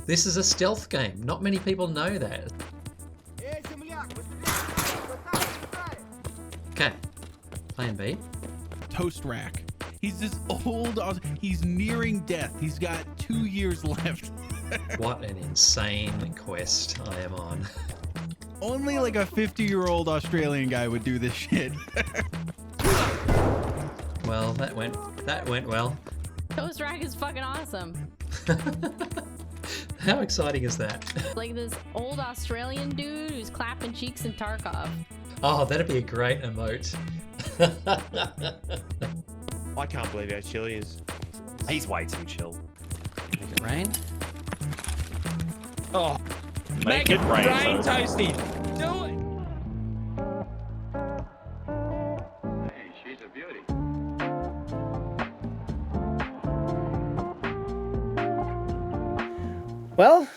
This is a stealth game. Not many people know that. Okay. Plan B. ToastRack. He's this old. He's nearing death. He's got 2 years left. What an insane quest I am on. Only like a 50-year-old Australian guy would do this shit. Well, that went well. ToastRack is fucking awesome. How exciting is that? Like this old Australian dude who's clapping cheeks in Tarkov. Oh, that'd be a great emote. I can't believe how chill he is. He's way too chill. Make it rain. Oh, make it rain, Toasty. Do it. Hey, she's a beauty. Well,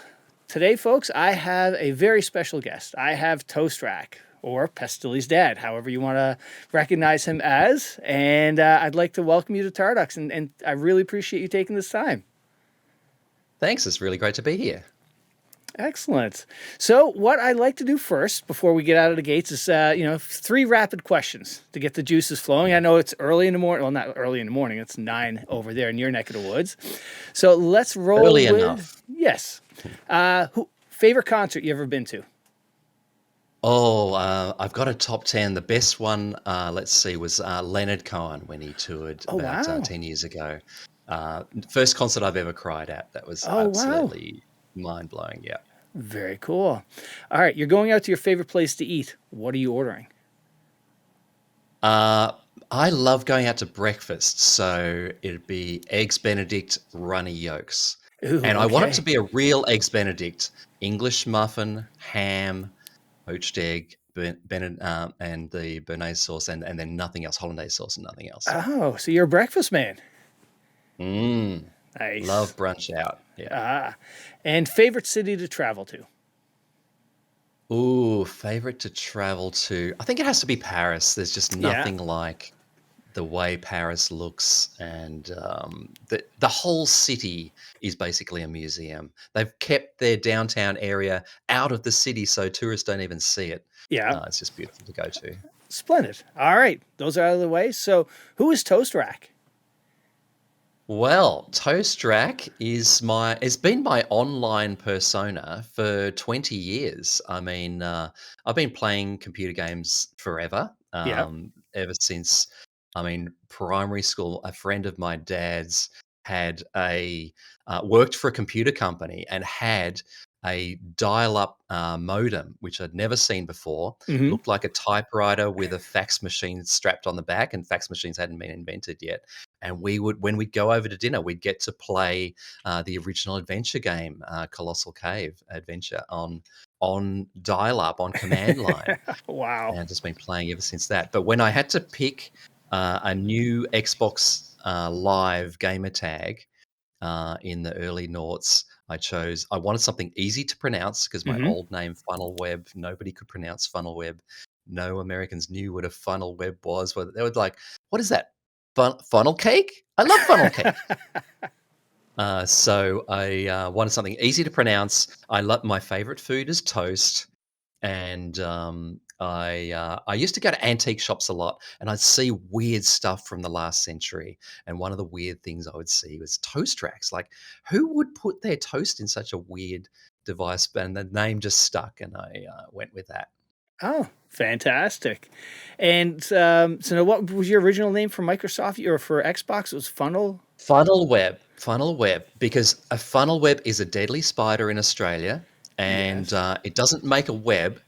today, folks, I have a very special guest. I have ToastRack, or Pestyly's dad, however you want to recognize him as. And I'd like to welcome you to Tardux, and I really appreciate you taking this time. Thanks. It's really great to be here. Excellent. So what I'd like to do first, before we get out of the gates, is 3 rapid questions to get the juices flowing. I know it's early in the morning. Well, not early in the morning. It's 9 over there in your neck of the woods. So let's roll Early with... enough. Yes. Favorite concert you ever been to? Oh, I've got a top 10. The best one, let's see, was Leonard Cohen when he toured about wow. 10 years ago. First concert I've ever cried at. That was absolutely mind-blowing, yeah. Very cool. All right, you're going out to your favorite place to eat. What are you ordering? I love going out to breakfast, so it'd be Eggs Benedict runny yolks. Ooh, And I want it okay. to be a real Eggs Benedict, English muffin, ham, poached egg, and the béarnaise sauce, and then nothing else, hollandaise sauce and nothing else. Oh, so you're a breakfast man. Nice. Love brunch out. Yeah. And favorite city to travel to? Ooh, favorite to travel to. I think it has to be Paris. There's just nothing like the way Paris looks, and the whole city is basically a museum. They've kept their downtown area out of the city so tourists don't even see it. Yeah. It's just beautiful to go to. Splendid. All right, those are out of the way. So who is ToastRack? Well, ToastRack it's been my online persona for 20 years. I mean, I've been playing computer games forever. Ever since, primary school. A friend of my dad's had worked for a computer company and had a dial-up modem, which I'd never seen before. Mhm. Looked like a typewriter with a fax machine strapped on the back, and fax machines hadn't been invented yet. And when we'd go over to dinner, we'd get to play the original adventure game, Colossal Cave Adventure, on dial-up, on command line. Wow. And I've just been playing ever since that. But when I had to pick a new Xbox Live gamer tag in the early noughts, I wanted something easy to pronounce because my old name, FunnelWeb, nobody could pronounce FunnelWeb. No Americans knew what a FunnelWeb was. They were like, what is that? Funnel cake? I love funnel cake. So I wanted something easy to pronounce. My favorite food is toast. And I used to go to antique shops a lot, and I'd see weird stuff from the last century. And one of the weird things I would see was toast racks. Like, who would put their toast in such a weird device? And the name just stuck, and I went with that. Oh, fantastic. And so now what was your original name for Microsoft or for Xbox? It was FunnelWeb, because a funnel web is a deadly spider in Australia, and it doesn't make a web.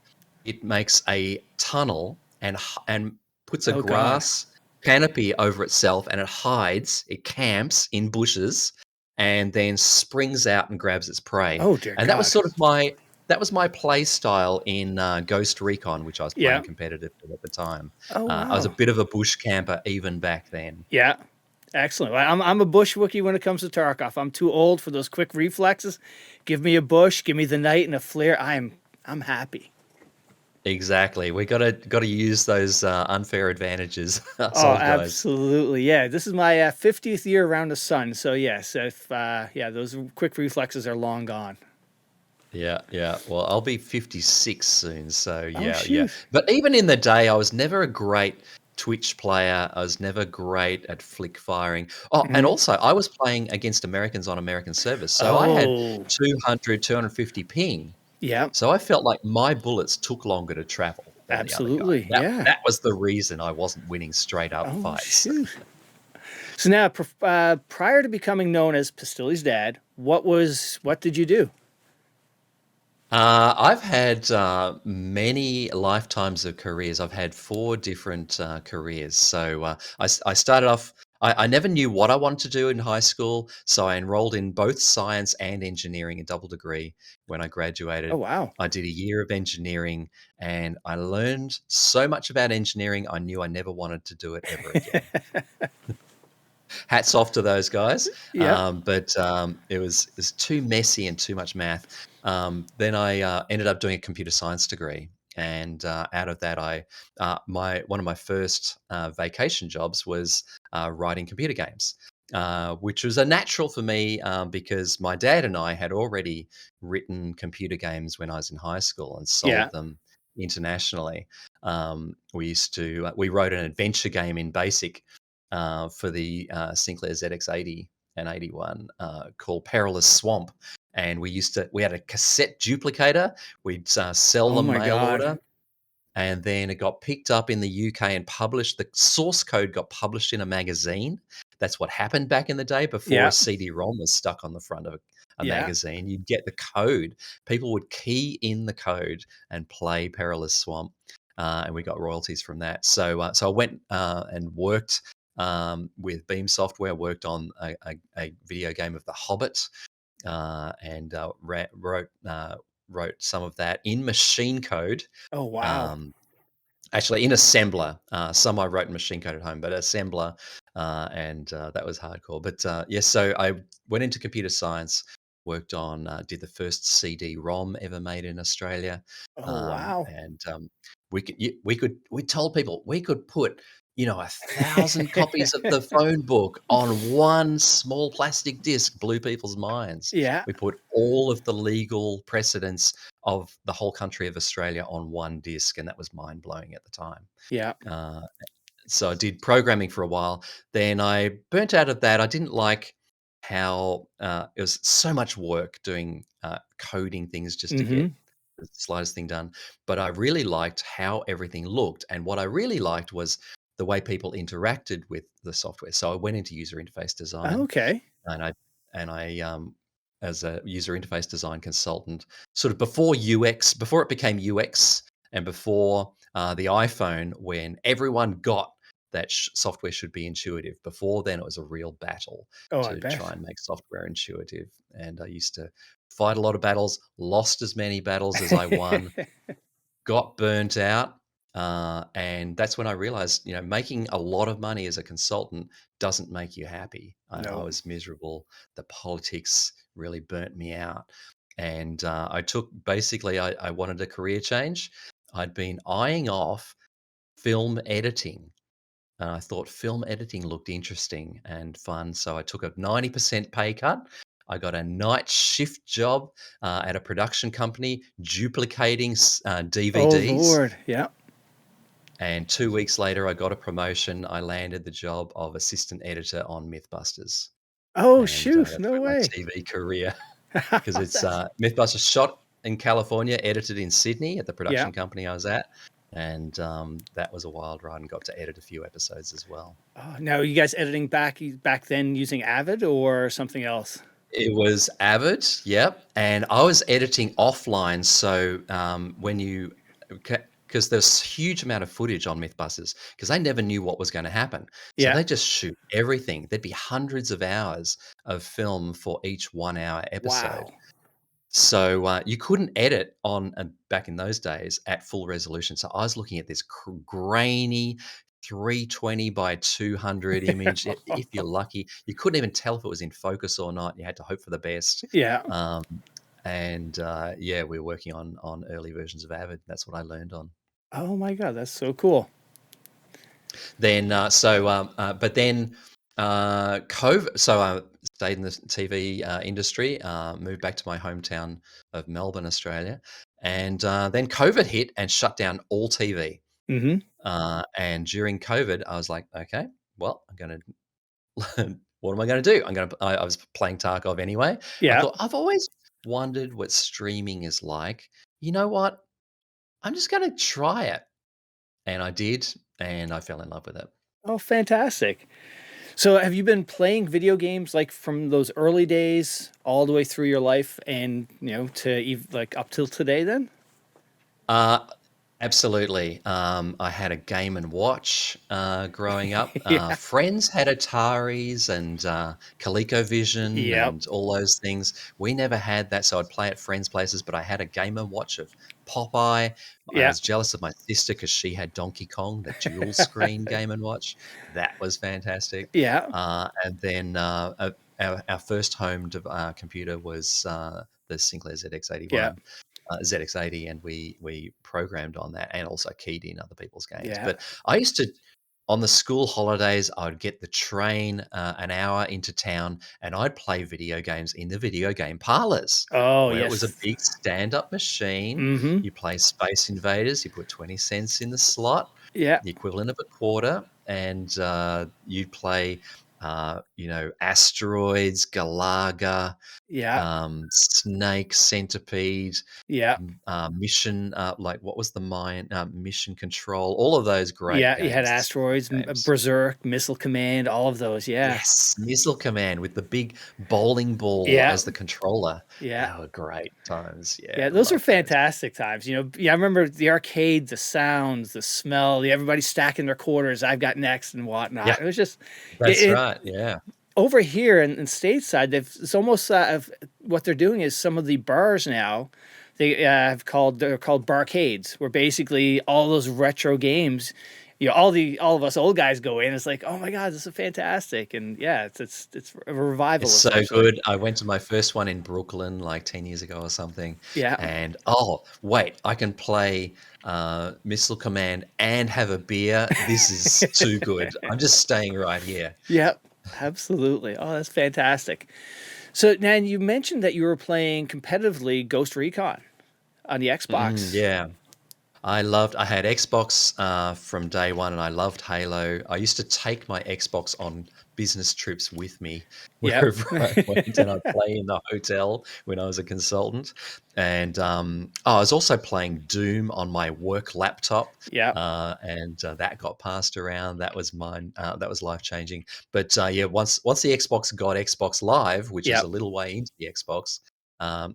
It makes a tunnel and puts a grass canopy over itself, and it camps in bushes, and then springs out and grabs its prey. Oh, dear And that was God. sort of my play style in Ghost Recon, which I was playing competitively at the time. Oh, wow. I was a bit of a bush camper even back then. Yeah. Excellent. Well, I'm a bush Wookiee when it comes to Tarkov. I'm too old for those quick reflexes. Give me a bush, give me the night and a flare. I'm happy. Exactly. We got to use those unfair advantages. Absolutely. Yeah. This is my 50th year around the sun. So yes, those quick reflexes are long gone. Yeah. Well, I'll be 56 soon, so Oh, yeah. shoot. But even in the day, I was never a great Twitch player. I was never great at flick firing. Oh, and Mhm. also I was playing against Americans on American servers, so I had Oh, 200, 250 ping. yeah, So I felt like my bullets took longer to travel than the other guy. absolutely. Yeah. That was the reason I wasn't winning straight up Oh, fights. shoot. So now, prior to becoming known as Pestyly's dad, what did you do? I've had many lifetimes of careers. I've had 4 different careers. So I started off, I never knew what I wanted to do in high school. So I enrolled in both science and engineering, a double degree. When I Oh, graduated, wow. I did a year of engineering and I learned so much about engineering. I knew I never wanted to do it ever again. Hats off to those guys. Yep. But it was too messy and too much math. Then I ended up doing a computer science degree, and out of that, one of my first vacation jobs was writing computer games, which was a natural for me because my dad and I had already written computer games when I was in high school and Yeah. sold them internationally. We wrote an adventure game in BASIC for the Sinclair ZX80 and 81 called Perilous Swamp. And we had a cassette duplicator. We'd sell Oh them my mail God. order. And then it got picked up in the UK and published. The source code got published in a magazine. That's what happened back in the day before Yeah. a CD-ROM was stuck on the front of a Yeah. magazine. You'd get the code. People would key in the code and play Perilous Swamp. And we got royalties from that. So I went and worked with Beam Software, worked on a video game of The Hobbit, and wrote some of that in machine code. Oh, wow. Actually, in assembler. Some I wrote in machine code at home, but assembler, and that was hardcore. But yes, so I went into computer science, worked on, did the first CD-ROM ever made in Australia, Oh, wow. and we told people we could put 1,000 copies of the phone book on one small plastic disc, blew people's minds. Yeah. We put all of the legal precedents of the whole country of Australia on one disc, and that was mind blowing at the time. Yeah. Uh, so I did programming for a while. Then I burnt out of that. I didn't like how it was so much work doing coding things just to get Mhm. the slightest thing done. But I really liked how everything looked, and what I really liked was the way people interacted with the software. So I went into user interface design, Okay. and I as a user interface design consultant, sort of before it became UX, and before the iPhone, when everyone got that software should be intuitive. Before then, it was a real battle Oh, I to try bet. and make software intuitive, and I used to fight a lot of battles, lost as many battles as I won, got burnt out. And that's when I realized, making a lot of money as a consultant doesn't make you happy. I No. was miserable. The politics really burnt me out. And I wanted a career change. I'd been eyeing off film editing. And I thought film editing looked interesting and fun. So I took a 90% pay cut. I got a night shift job at a production company duplicating Oh, DVDs. Lord. Yeah. And 2 weeks later, I got a promotion. I landed the job of assistant editor on Mythbusters. Oh, And shoot. that's No where my way. TV career, because it's Mythbusters shot in California, edited in Sydney at the Yeah. production company I was at. And that was a wild ride, and got to edit a few episodes as well. Oh, now, you guys editing back then using Avid or something else? It was Avid, yep, and I was editing offline. So because there's a huge amount of footage on Mythbusters, because they never knew what was going to happen, so Yeah. they just shoot everything. There'd be hundreds of hours of film for each 1 hour episode. Wow. So you couldn't edit on back in those days at full resolution. So I was looking at this grainy 320 by 200 image. If you're lucky, you couldn't even tell if it was in focus or not. You had to hope for the best. Yeah. And we were working on early versions of Avid. That's what I learned on. Oh my God, that's so cool. Then COVID. So stayed in the TV industry, moved back to my hometown of Melbourne, Australia. And then COVID hit and shut down all TV. Mm-hmm. And during COVID, I was like, okay, well, I'm going to, what am I going to do? I was playing Tarkov anyway. I Yeah. thought, I've always wondered what streaming is like. You know what? I'm just going to try it. And I did, and I fell in love with it. Oh, fantastic. So have you been playing video games like from those early days all the way through your life and, to like up till today then? Absolutely. I had a Game and Watch growing up. Yeah. Friends had Ataris and ColecoVision Yep. and all those things. We never had that, so I'd play at friends' places. But I had a Game and Watch of Popeye. I Yeah. was jealous of my sister because she had Donkey Kong, the dual screen Game and Watch. That was fantastic. Yeah. And then our first home computer was the Sinclair ZX81. Yeah. ZX80, and we programmed on that and also keyed in other people's games. Yeah. But I used to, on the school holidays, I would get the train an hour into town, and I'd play video games in the video game parlors. Oh, where yes. It was a big stand-up machine. Mm-hmm. You play Space Invaders. You put 20 cents in the slot, Yeah. the equivalent of a quarter, and you'd play, Asteroids, Galaga, Yeah. Snake, Centipede, Yeah. Mission, like what was the mine? Mission Control, all of those great Yeah. You had games. Asteroids, Games. Berserk, Missile Command, all of those. Yeah. Yes, Missile Command with the big bowling ball Yeah. as the controller. Yeah. They were great times. Yeah, Yeah, those are loved those. fantastic times. I remember the arcade, the sounds, the smell, everybody stacking their quarters. I've got next and whatnot. Yeah. It was just That's right. Yeah. over here in stateside. It's almost what they're doing is some of the bars now. They're called barcades, where basically all those retro games. All of us old guys go in. It's like, oh my god, this is fantastic, and yeah, it's a revival. It's so essentially. good. I went to my first one in Brooklyn like 10 years ago or something. Yeah. And oh, wait, I can play Missile Command and have a beer. This is too good. I'm just staying right here. Yep, absolutely. Oh, that's fantastic. So, Nan, you mentioned that you were playing competitively Ghost Recon on the Xbox. Yeah. I had Xbox from day one, and I loved Halo. I used to take my Xbox on business trips with me Yep. wherever I went, and I'd play in the hotel when I was a consultant. And I was also playing Doom on my work laptop. Yeah. And that got passed around. That was mine. That was life changing. But yeah, once the Xbox got Xbox Live, which is Yep. a little way into the Xbox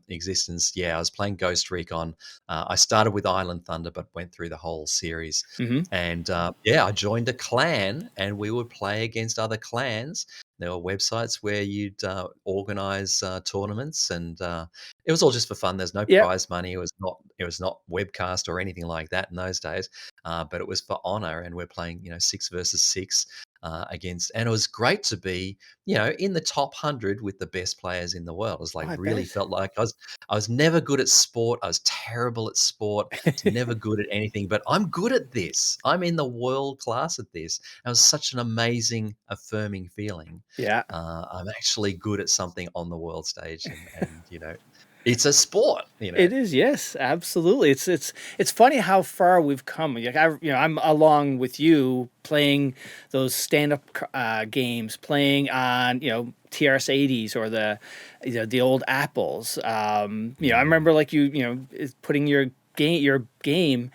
existence, yeah, I was playing Ghost Recon. I started with Island Thunder, but went through the whole series. Mhm. And yeah, I joined a clan, and we would play against other clans. There were websites where you'd organize tournaments, and it was all just for fun. There's no Yep. prize money. It was not webcast or anything like that in those days. But it was for honor, and we're playing 6 versus 6 against, and it was great to be in the top 100 with the best players in the world. It was like I really bet. felt like I was never good at sport. I was terrible at sport. I was never good at anything, but I'm good at this. I'm in the world class at this. It was such an amazing, affirming feeling. Yeah. I'm actually good at something on the world stage, and it's a sport. It is, yes, absolutely. It's funny how far we've come. Like I'm along with you playing those stand-up games, playing on TRS-80s or the old Apples. I remember like putting your game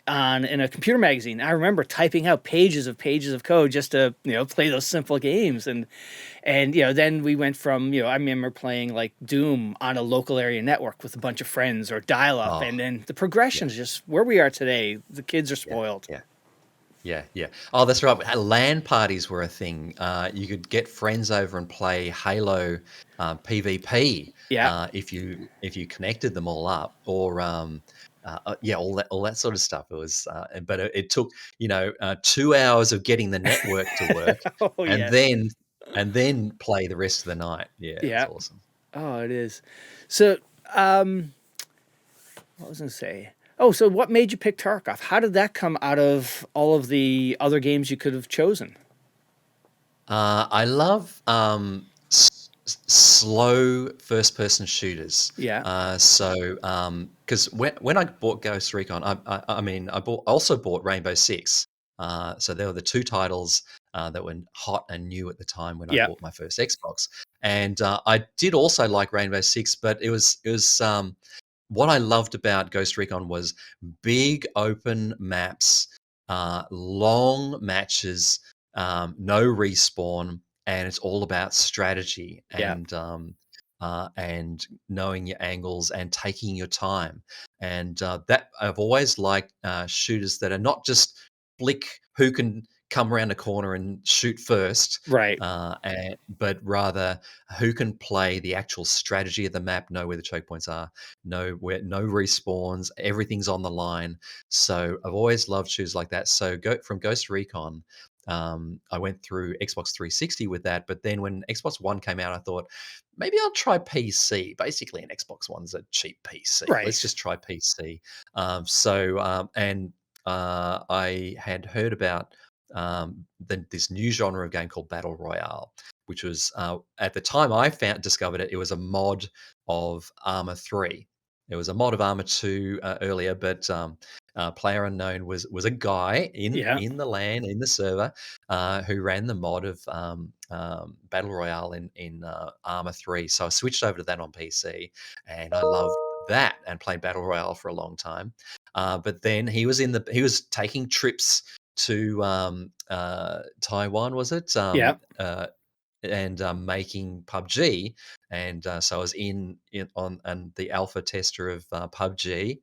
on in a computer magazine. I remember typing out pages of code just to play those simple games, and then we went from I remember playing like Doom on a local area network with a bunch of friends or dial up, and then the progression's just where we are today. The kids are spoiled. Yeah. Oh, that's right. LAN parties were a thing. You could get friends over and play Halo PvP. Yeah. If you connected them all up, or all that sort of stuff. It was, but it took 2 hours of getting the network to work, Oh, and yes. then play the rest of the night. Yeah, Yeah. it's awesome. Oh, it is. So, what was I going to say? Oh, so what made you pick Tarkov? How did that come out of all of the other games you could have chosen? I love slow first-person shooters. Yeah. Because when I bought Ghost Recon, I also bought Rainbow Six. So there were the two titles that were hot and new at the time when I Yeah. bought my first Xbox, and I did also like Rainbow Six, but it was what I loved about Ghost Recon was big open maps, long matches, no respawn, and it's all about strategy Yeah. and knowing your angles and taking your time. And that I've always liked shooters that are not just flick who can come around a corner and shoot first, Right. but rather who can play the actual strategy of the map, know where the choke points are, know where no respawns, everything's on the line. So I've always loved shooters like that. So from Ghost Recon, I went through Xbox 360 with that, but then when Xbox One came out, I thought maybe I'll try PC. Basically, an Xbox One's a cheap PC. Right. Let's just try PC. I had heard about this new genre of game called Battle Royale, which was at the time I discovered it. It was a mod of Arma 3. It was a mod of Arma 2 earlier, but Player Unknown was a guy in the LAN, in the server, who ran the mod of Battle Royale in Arma 3. So I switched over to that on PC, and I loved that and played Battle Royale for a long time. But then he was taking trips to Taiwan, was it? And making PUBG, and so I was in on the alpha tester of PUBG,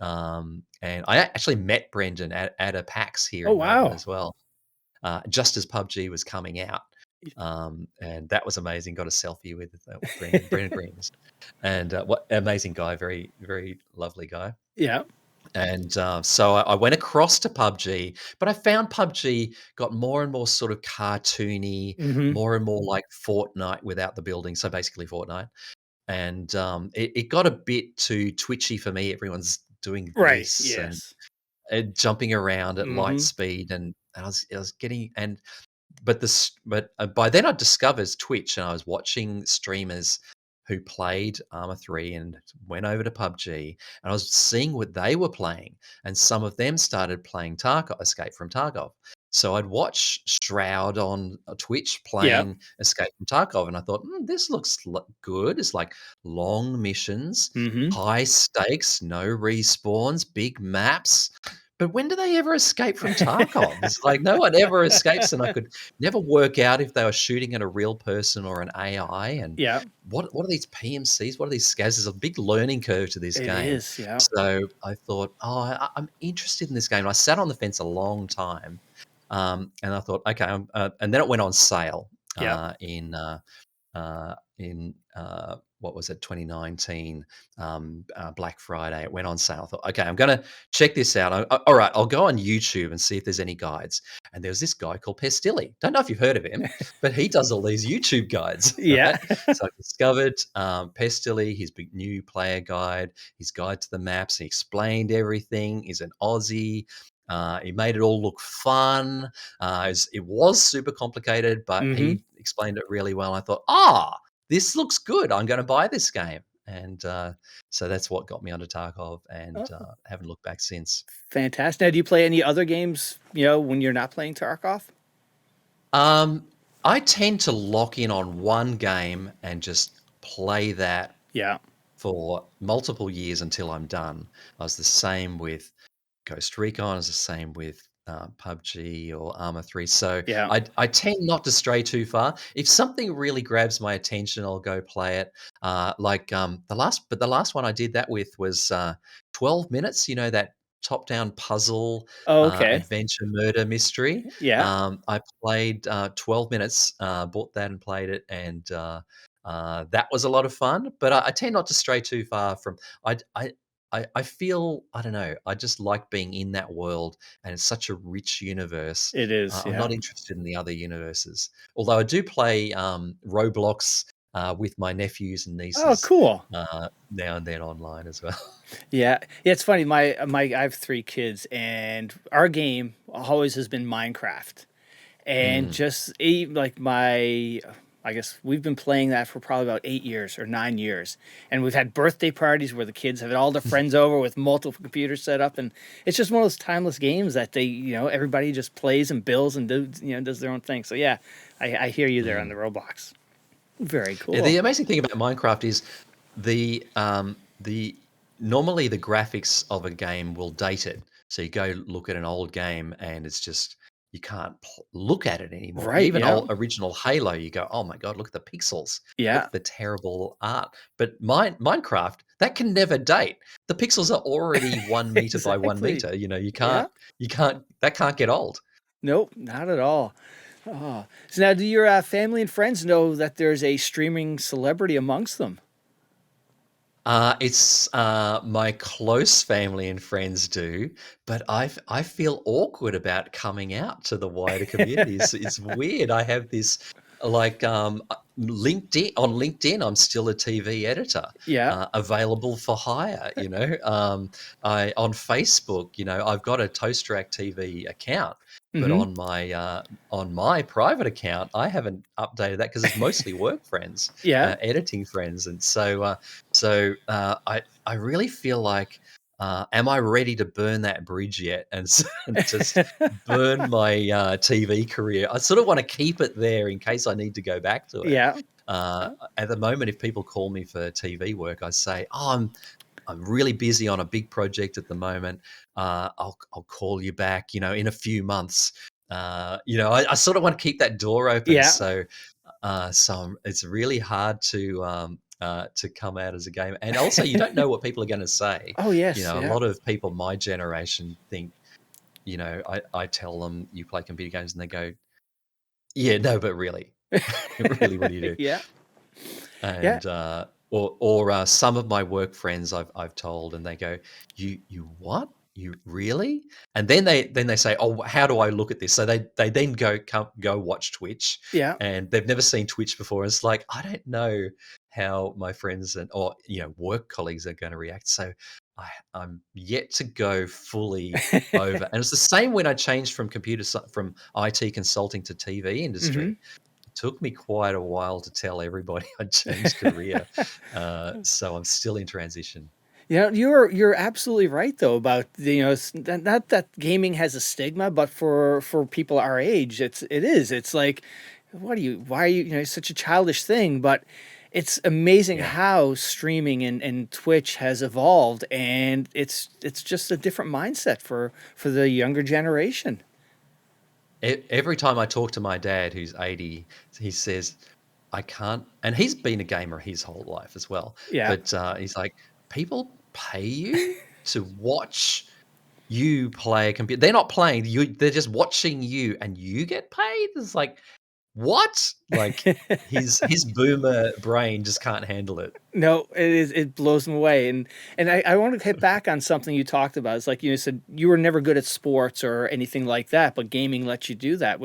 and I actually met Brendan at a PAX here in Melbourne as well, just as PUBG was coming out, and that was amazing. Got a selfie with Brendan Greens, and what amazing guy, very very lovely guy. Yeah. And so I went across to PUBG, but I found PUBG got more and more sort of cartoony, more and more like Fortnite without the building. So basically Fortnite. And it got a bit too twitchy for me. Everyone's doing this and jumping around at light speed. And I was getting, but by then I discovered Twitch, and I was watching streamers who played Arma 3 and went over to PUBG, and I was seeing what they were playing, and some of them started playing Escape from Tarkov. So I'd watch Shroud on Twitch playing Escape from Tarkov, and I thought, this looks good. It's like long missions, high stakes, no respawns, big maps. But when do they ever escape from Tarkov? It's like no one ever escapes, and I could never work out if they were shooting at a real person or an AI. And what are these PMCs? What are these scavs? There's a big learning curve to this game. It is, yeah. So I thought, I'm interested in this game. And I sat on the fence a long time, and I thought, okay. And then it went on sale in what was it, 2019, Black Friday. It went on sale. I thought, okay, I'm going to check this out. All right, I'll go on YouTube and see if there's any guides. And there was this guy called Pestily. Don't know if you've heard of him, but he does all these YouTube guides. Yeah. Right? So I discovered Pestily, his big new player guide, his guide to the maps. He explained everything. He's an Aussie. He made it all look fun. It was super complicated, but he explained it really well. I thought, this looks good. I'm going to buy this game. And so that's what got me onto Tarkov, and haven't looked back since. Fantastic. Now, do you play any other games, when you're not playing Tarkov? I tend to lock in on one game and just play that for multiple years until I'm done. I was the same with Ghost Recon. I was the same with PUBG or Arma 3. So I tend not to stray too far. If something really grabs my attention, I'll go play it. The last one I did that with was 12 minutes. That top-down puzzle adventure murder mystery. I played 12 minutes, bought that and played it, and that was a lot of fun. But I tend not to stray too far from. I feel, I don't know, I just like being in that world, and it's such a rich universe. It is. I'm not interested in the other universes. Although I do play Roblox with my nephews and nieces. Oh, cool. Now and then online as well. Yeah, it's funny. I have 3 kids, and our game always has been Minecraft. And just like my I guess we've been playing that for probably about 8 years or 9 years. And we've had birthday parties where the kids have all their friends over with multiple computers set up. And it's just one of those timeless games that they, everybody just plays and builds and does their own thing. So yeah, I hear you there on the Roblox. Very cool. Yeah, the amazing thing about Minecraft is the normally the graphics of a game will date it. So you go look at an old game and it's just you can't look at it anymore. Right, Even yeah. original Halo, you go, oh my god, look at the pixels. Yeah. Look at the terrible art. But Minecraft, that can never date. The pixels are already 1 meter by 1 Exactly. meter. That can't get old. Nope, not at all. Oh. So now, do your family and friends know that there's a streaming celebrity amongst them? It's my close family and friends do, but I feel awkward about coming out to the wider community. It's weird. I have this LinkedIn. I'm still a TV editor. Yeah. Available for hire. I on Facebook. I've got a ToastRack TV account. But Mm-hmm. on my private account, I haven't updated that because it's mostly work friends, Yeah. editing friends, and so I really feel like, am I ready to burn that bridge yet and just burn my TV career? I sort of want to keep it there in case I need to go back to it. Yeah. At the moment, if people call me for TV work, I say, "Oh, I'm really busy on a big project at the moment. I'll call you back, in a few months." I sort of want to keep that door open. Yeah. So it's really hard to come out as a gamer, and also you don't know what people are going to say. Oh yes. A Yeah. lot of people my generation think, I tell them you play computer games, and they go, "Yeah, no, but really, really, what do you do?" Yeah. And or some of my work friends I've told, and they go, you what, you really? And then they say, oh, how do I look at this? So they then go watch Twitch, Yeah. and they've never seen Twitch before. It's like, I don't know how my friends or work colleagues are going to react. So I'm yet to go fully over. And it's the same when I changed from from IT consulting to TV industry. Took me quite a while to tell everybody I'd changed career, so I'm still in transition. Yeah, you're absolutely right though about not that gaming has a stigma, but for people our age, it is. It's like, why are you it's such a childish thing, but it's amazing how streaming and Twitch has evolved, and it's just a different mindset for the younger generation. Every time I talk to my dad, who's 80, he says, I can't, and he's been a gamer his whole life as well. Yeah. But he's like, people pay you to watch you play a computer. They're not playing you; they're just watching you, and you get paid. It's like, what? Like his boomer brain just can't handle it. No, it blows them away. And I want to hit back on something you talked about. It's like you said you were never good at sports or anything like that, but gaming lets you do that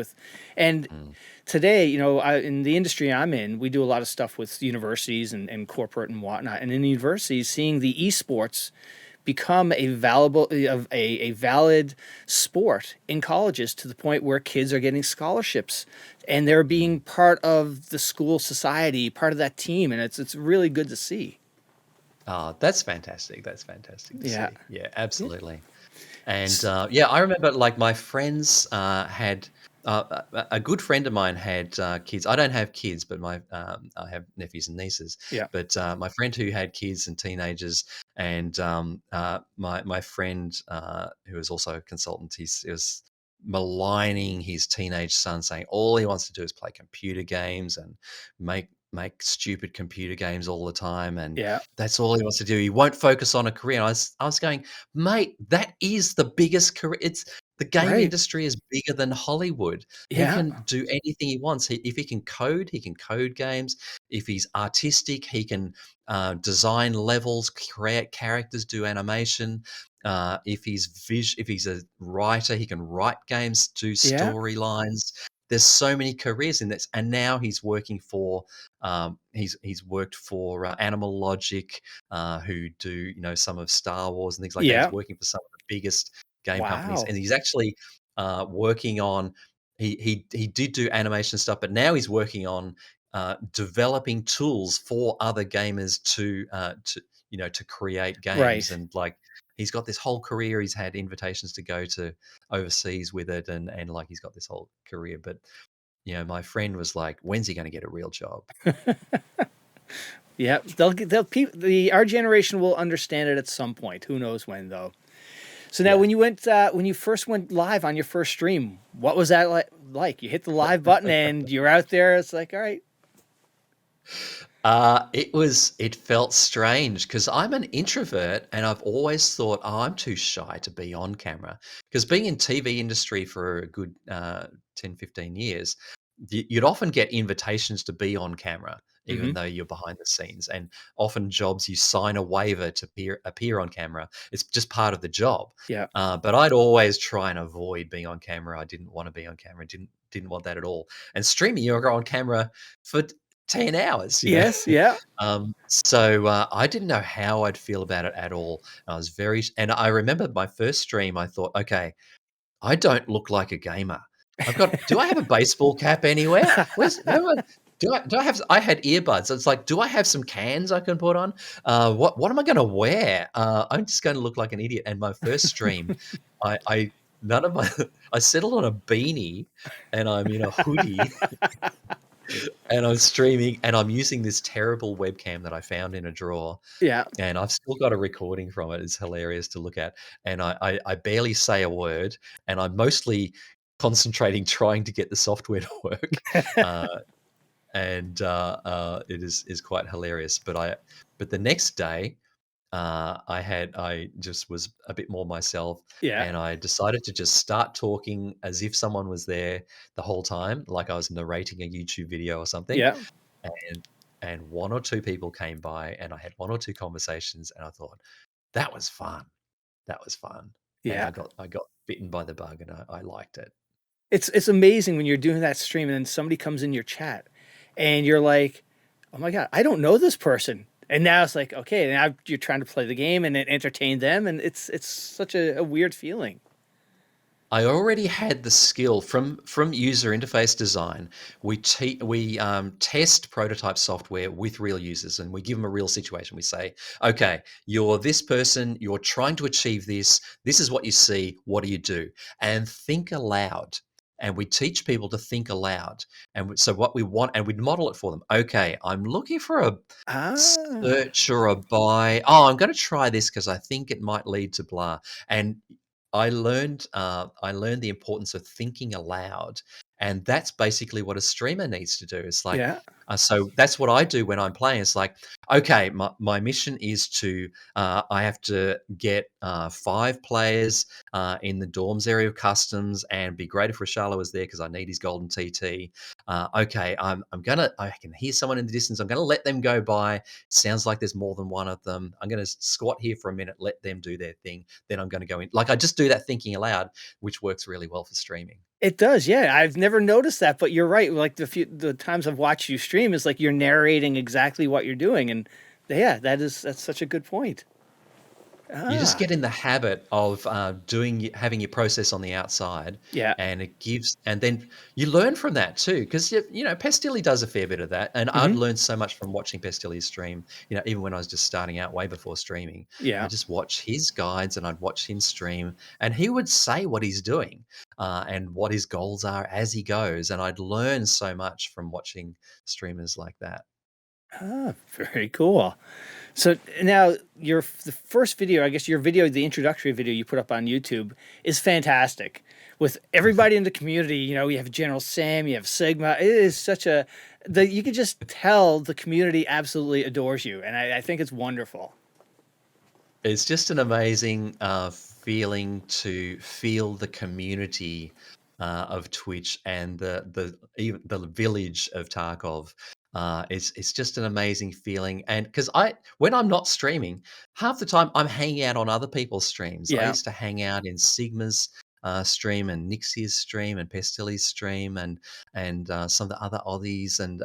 and today, in the industry I'm in, we do a lot of stuff with universities and corporate and whatnot. And in universities, seeing the esports become a valid sport in colleges to the point where kids are getting scholarships and they're being part of the school society, part of that team, and it's really good to see. Oh, that's fantastic. That's fantastic to see. Yeah, absolutely. And Yeah. I remember like my friends had a good friend of mine had kids. I don't have kids, but I have nephews and nieces. Yeah. But my friend who had kids and teenagers, and my friend who was also a consultant, he was maligning his teenage son, saying all he wants to do is play computer games and make stupid computer games all the time, and Yeah. that's all he wants to do. He won't focus on a career. And I was going, mate, that is the biggest career. It's the game Right. industry is bigger than Hollywood. He Yeah. can do anything he wants. If he can code games. If he's artistic, he can design levels, create characters, do animation. If he's a writer, he can write games, do Yeah. storylines. There's so many careers in this, and now he's working for he's worked for Animal Logic, who do some of Star Wars and things like that. Yeah. He's working for some of the biggest game companies, Wow. and he's actually working on. He did do animation stuff, but now he's working on developing tools for other gamers to create games. Right. And like he's got this whole career. He's had invitations to go to overseas with it, and like he's got this whole career. But my friend was like, "When's he going to get a real job?" Yeah, our generation will understand it at some point. Who knows when, though. So now, when you first went live on your first stream, what was that like? You hit the live button and you're out there. It's like, all right. It felt strange because I'm an introvert and I've always thought, oh, I'm too shy to be on camera. Because being in TV industry for a good 10, 15 years, you'd often get invitations to be on camera, even though you're behind the scenes. And often jobs, you sign a waiver to appear on camera. It's just part of the job. Yeah. But I'd always try and avoid being on camera. I didn't want to be on camera. Didn't want that at all. And streaming, you're on camera for 10 hours. Yes. Yeah. So I didn't know how I'd feel about it at all. And I remember my first stream, I thought, okay, I don't look like a gamer. Do I have a baseball cap anywhere? I had earbuds. It's like, do I have some cans I can put on? What am I going to wear? I'm just going to look like an idiot. And my first stream, I settled on a beanie and I'm in a hoodie and I'm streaming and I'm using this terrible webcam that I found in a drawer. Yeah. And I've still got a recording from it. It's hilarious to look at. And I barely say a word and I'm mostly concentrating trying to get the software to work. It is quite hilarious. But the next day, I just was a bit more myself, and I decided to just start talking as if someone was there the whole time, like I was narrating a YouTube video or something. Yeah. And one or two people came by, and I had one or two conversations, and I thought that was fun. That was fun. Yeah. And I got bitten by the bug, and I liked it. It's amazing when you're doing that stream and then somebody comes in your chat and you're like, oh my God, I don't know this person. And now it's like, okay, now you're trying to play the game and entertain them. And it's such a weird feeling. I already had the skill from user interface design. We test prototype software with real users, and we give them a real situation. We say, okay, you're this person, you're trying to achieve this. This is what you see. What do you do? And think aloud. And we teach people to think aloud. And so what we want, and we'd model it for them. Okay, I'm looking for a search or a buy. Oh, I'm going to try this because I think it might lead to blah. And I learned the importance of thinking aloud, and that's basically what a streamer needs to do. It's like, so that's what I do when I'm playing. It's like, okay, my mission is to I have to get 5 players in the dorms area of customs, and be great if Rashala was there because I need his golden TT. Okay, I can hear someone in the distance. I'm going to let them go by. Sounds like there's more than one of them. I'm going to squat here for a minute, let them do their thing. Then I'm going to go in. Like I just do that thinking aloud, which works really well for streaming. It does, yeah. I've never noticed that, but you're right. Like the times I've watched you stream is like you're narrating exactly what you're doing, and that's such a good point. You just get in the habit of having your process on the outside, and and then you learn from that too, because Pestily does a fair bit of that, and I've learned so much from watching Pestily's stream. Even when I was just starting out, way before streaming, I just watch his guides and I'd watch him stream, and he would say what he's doing and what his goals are as he goes, and I'd learn so much from watching streamers like that. Very cool. So now the first video, I guess the introductory video you put up on YouTube is fantastic. With everybody in the community, you have General Sam, you have Sigma. It is you can just tell the community absolutely adores you. And I think it's wonderful. It's just an amazing feeling to feel the community of Twitch and even the village of Tarkov. It's just an amazing feeling, and because when I'm not streaming, half the time I'm hanging out on other people's streams. I used to hang out in Sigma's stream and Nixia's stream and Pestily's stream and some of the other Aussies, and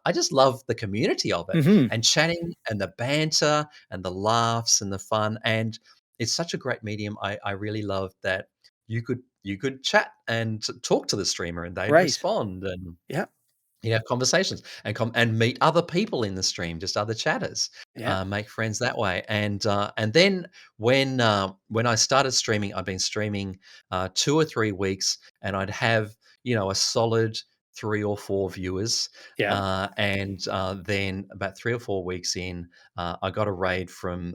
I just love the community of it and chatting and the banter and the laughs and the fun, and it's such a great medium. I really love that you could chat and talk to the streamer and they'd respond, and You have conversations and meet other people in the stream, just other chatters. Yeah. Make friends that way. And then when I started streaming, I've been streaming 2 or 3 weeks, and I'd have a solid 3 or 4 viewers. Yeah. Then about 3 or 4 weeks in, I got a raid from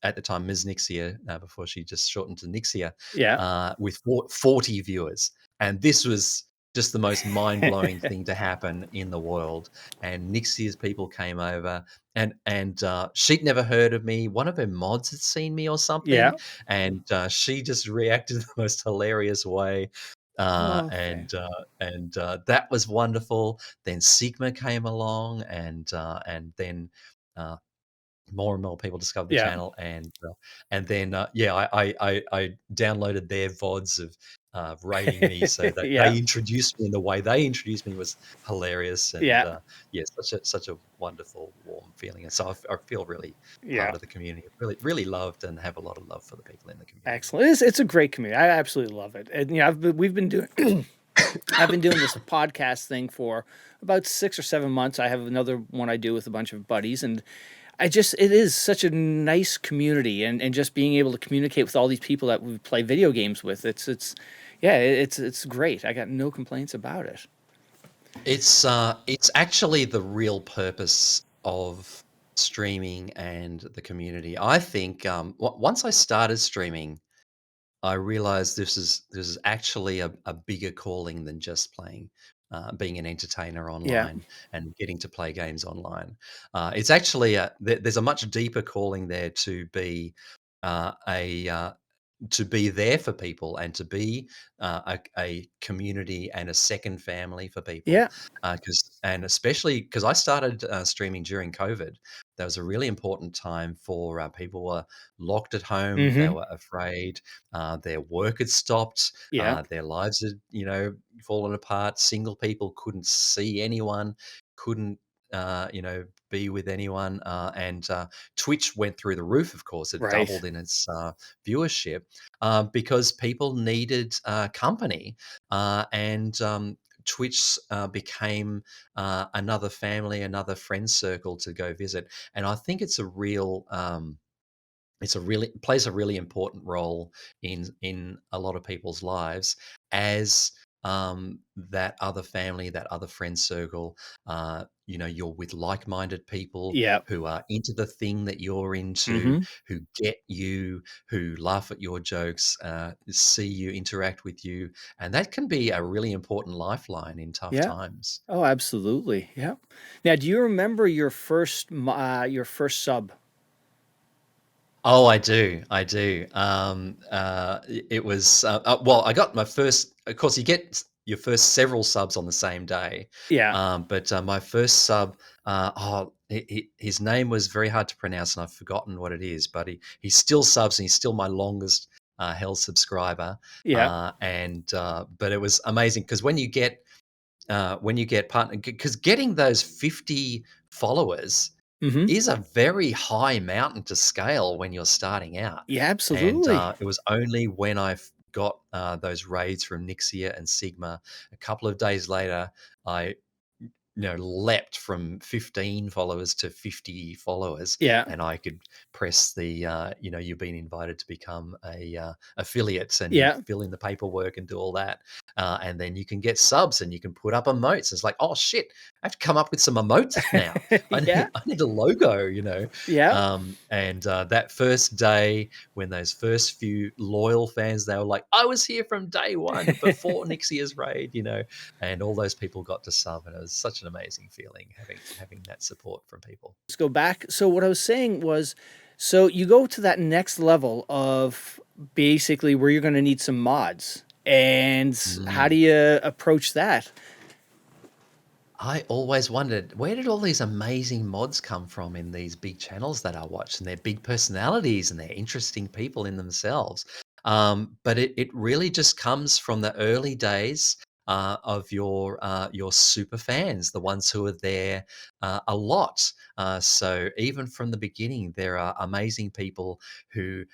at the time Ms Nixia, before she just shortened to Nixia, Yeah. with 40 viewers, and this was just the most mind-blowing thing to happen in the world. And Nixia's people came over, and she'd never heard of me. One of her mods had seen me or Yeah. something, and she just reacted the most hilarious way. Okay. That was wonderful. Then Sigma came along, and then more and more people discovered the Yeah. channel, and then I downloaded their vods of rating me, so that Yeah. they introduced me, and the way they introduced me was hilarious, and Yeah. such a wonderful, warm feeling, and so I feel really Yeah. part of the community, really really loved, and have a lot of love for the people in the community. Excellent. It's a great community. I absolutely love it. And we've been doing I've been doing this podcast thing for about 6 or 7 months. I have another one I do with a bunch of buddies, and it is such a nice community, and just being able to communicate with all these people that we play video games with. It's great. I got no complaints about it. It's actually the real purpose of streaming and the community. I think once I started streaming, I realized this is actually a bigger calling than just playing, being an entertainer Yeah. online and getting to play games online. It's actually there's a much deeper calling there to be a to be there for people, and to be a community and a second family for people. Yeah. And especially because I started streaming during COVID, that was a really important time for people were locked at home. They Mm-hmm. were afraid. Their work had stopped. Yeah. Their lives had fallen apart. Single people couldn't see anyone, couldn't be with anyone, and Twitch went through the roof. Of course, it Right. doubled in its viewership, because people needed company, and Twitch became another family, another friend circle to go visit. And I think it plays a really important role in a lot of people's lives, as that other family, that other friend circle. You're with like-minded people Yeah. who are into the thing that you're into, Mm-hmm. who get you, who laugh at your jokes, see you, interact with you, and that can be a really important lifeline in tough Yeah. times. Oh, absolutely. Yeah. Now, do you remember your first sub? Oh, I do. I do. It was well. I got my first. Of course, you get your first several subs on the same day. Yeah. But my first sub. His name was very hard to pronounce, and I've forgotten what it is. But he still subs, and he's still my longest held subscriber. Yeah. But it was amazing because when you get partner, because getting those 50 followers Mm-hmm. is a very high mountain to scale when you're starting out. Yeah, And absolutely. it was only when I got those raids from Nixia and Sigma, a couple of days later, I leapt from 15 followers to 50 followers, Yeah. and I could press the you've been invited to become a affiliate, and Yeah. you fill in the paperwork and do all that, and then you can get subs, and you can put up emotes. It's like, oh shit, I have to come up with some emotes now. Yeah. I need a logo, Yeah. that first day, when those first few loyal fans, they were like, I was here from day one before Nixia's raid, and all those people got to sub, and it was such an amazing feeling having that support from people. Let's go back. So what I was saying was, so you go to that next level of basically where you're going to need some mods, and how do you approach that? I always wondered, where did all these amazing mods come from in these big channels that I watch, and they're big personalities, and they're interesting people in themselves. But it really just comes from the early days, of your super fans, the ones who are there a lot. So even from the beginning, there are amazing people who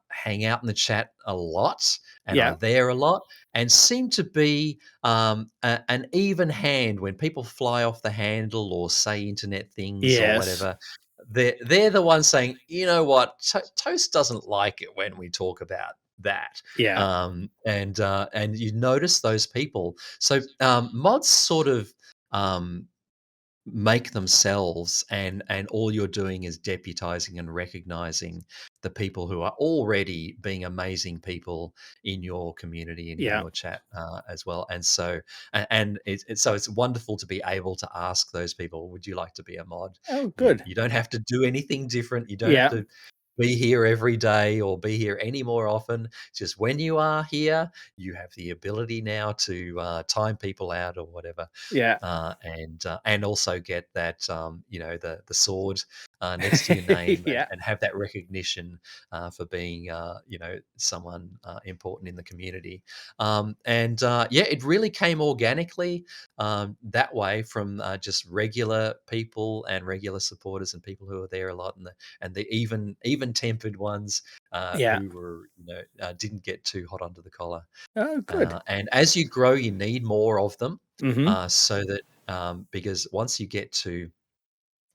hang out in the chat a lot and are Yeah. there a lot and seem to be an even hand when people fly off the handle or say internet things or Yes. whatever. They're the ones saying, you know what, Toast doesn't like it when we talk about that. Yeah. And you notice those people. So mods sort of make themselves, and all you're doing is deputizing and recognizing the people who are already being amazing people in your community and in Yeah. your chat as well. And so it's wonderful to be able to ask those people, would you like to be a mod? Oh, you, good. you don't have to do anything different. You don't have Yeah. to be here every day or be here any more often. It's just when you are here, you have the ability now to time people out or whatever, Yeah. and also get that the sword next to your name, Yeah. and have that recognition for being someone important in the community. It really came organically that way from just regular people and regular supporters and people who are there a lot, and the even tempered ones Yeah. who were didn't get too hot under the collar. Oh, good. And as you grow, you need more of them, Mm-hmm. so that because once you get to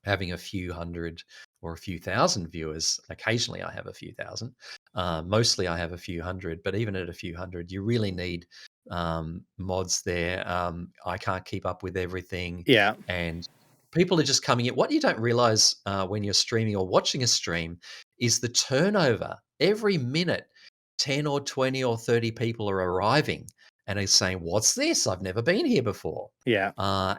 having a few hundred or a few thousand viewers, occasionally I have a few thousand, mostly I have a few hundred, but even at a few hundred, you really need mods there. I can't keep up with everything, Yeah. and people are just coming in. What you don't realize when you're streaming or watching a stream is the turnover. Every minute, 10 or 20 or 30 people are arriving and are saying, what's this? I've never been here before. Yeah.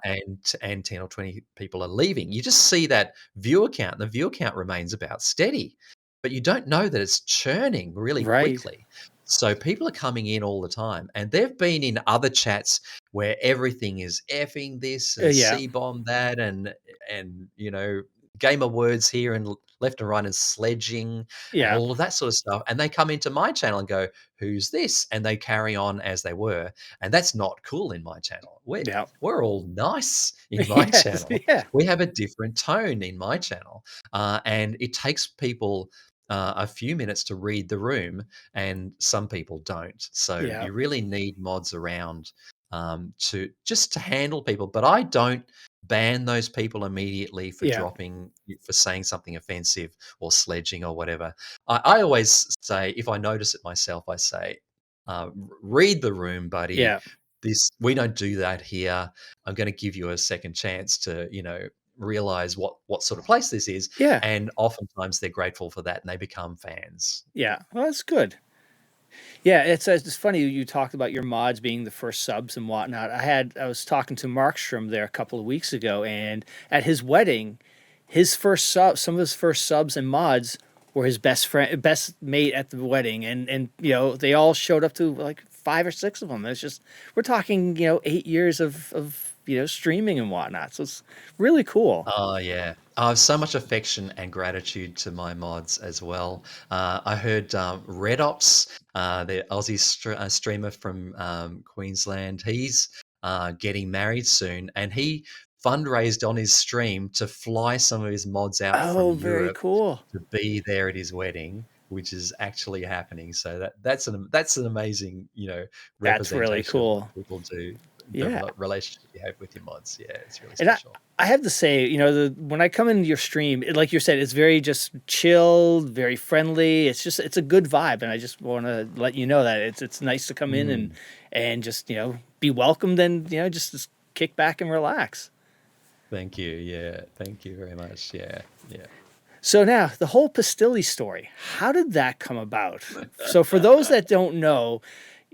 And 10 or 20 people are leaving. You just see that viewer count, and the viewer count remains about steady, but you don't know that it's churning really Right. quickly. So people are coming in all the time, and they've been in other chats where everything is effing this and Yeah. C-bomb that, and gamer words here and left and right, and sledging and Yeah. all of that sort of stuff. And they come into my channel and go, who's this? And they carry on as they were. And that's not cool in my channel. Yeah. We're all nice in my Yes. channel. Yeah. We have a different tone in my channel. And it takes people a few minutes to read the room, and some people don't. So Yeah. you really need mods around to handle people. But I don't ban those people immediately for Yeah. for saying something offensive or sledging or whatever. I always say, if I notice it myself, I say, read the room, buddy. Yeah. We don't do that here. I'm going to give you a second chance to realize what sort of place this is. Yeah. And oftentimes they're grateful for that and they become fans. Yeah. Well, that's good. Yeah, it's funny you talked about your mods being the first subs and whatnot. I was talking to Markstrom there a couple of weeks ago, and at his wedding, some of his first subs and mods were his best mate at the wedding, and they all showed up to like 5 or 6 of them. It's just, we're talking 8 years of streaming and whatnot. So it's really cool. Oh, yeah. I have so much affection and gratitude to my mods as well. I heard Red Ops, the Aussie streamer from Queensland, he's getting married soon, and he fundraised on his stream to fly some of his mods out from Very Europe cool. to be there at his wedding, which is actually happening. So that's an amazing, That's really representation of cool. what people do. Yeah. The relationship you have with your mods. Yeah, it's really And special. I have to say, when I come into your stream, like you said, it's very just chilled, very friendly. It's a good vibe, and I just want to let you know that it's nice to come in and just be welcomed, and just kick back and relax. Thank you. Yeah, thank you very much. Yeah. So now the whole Pestily story, how did that come about? So for those that don't know,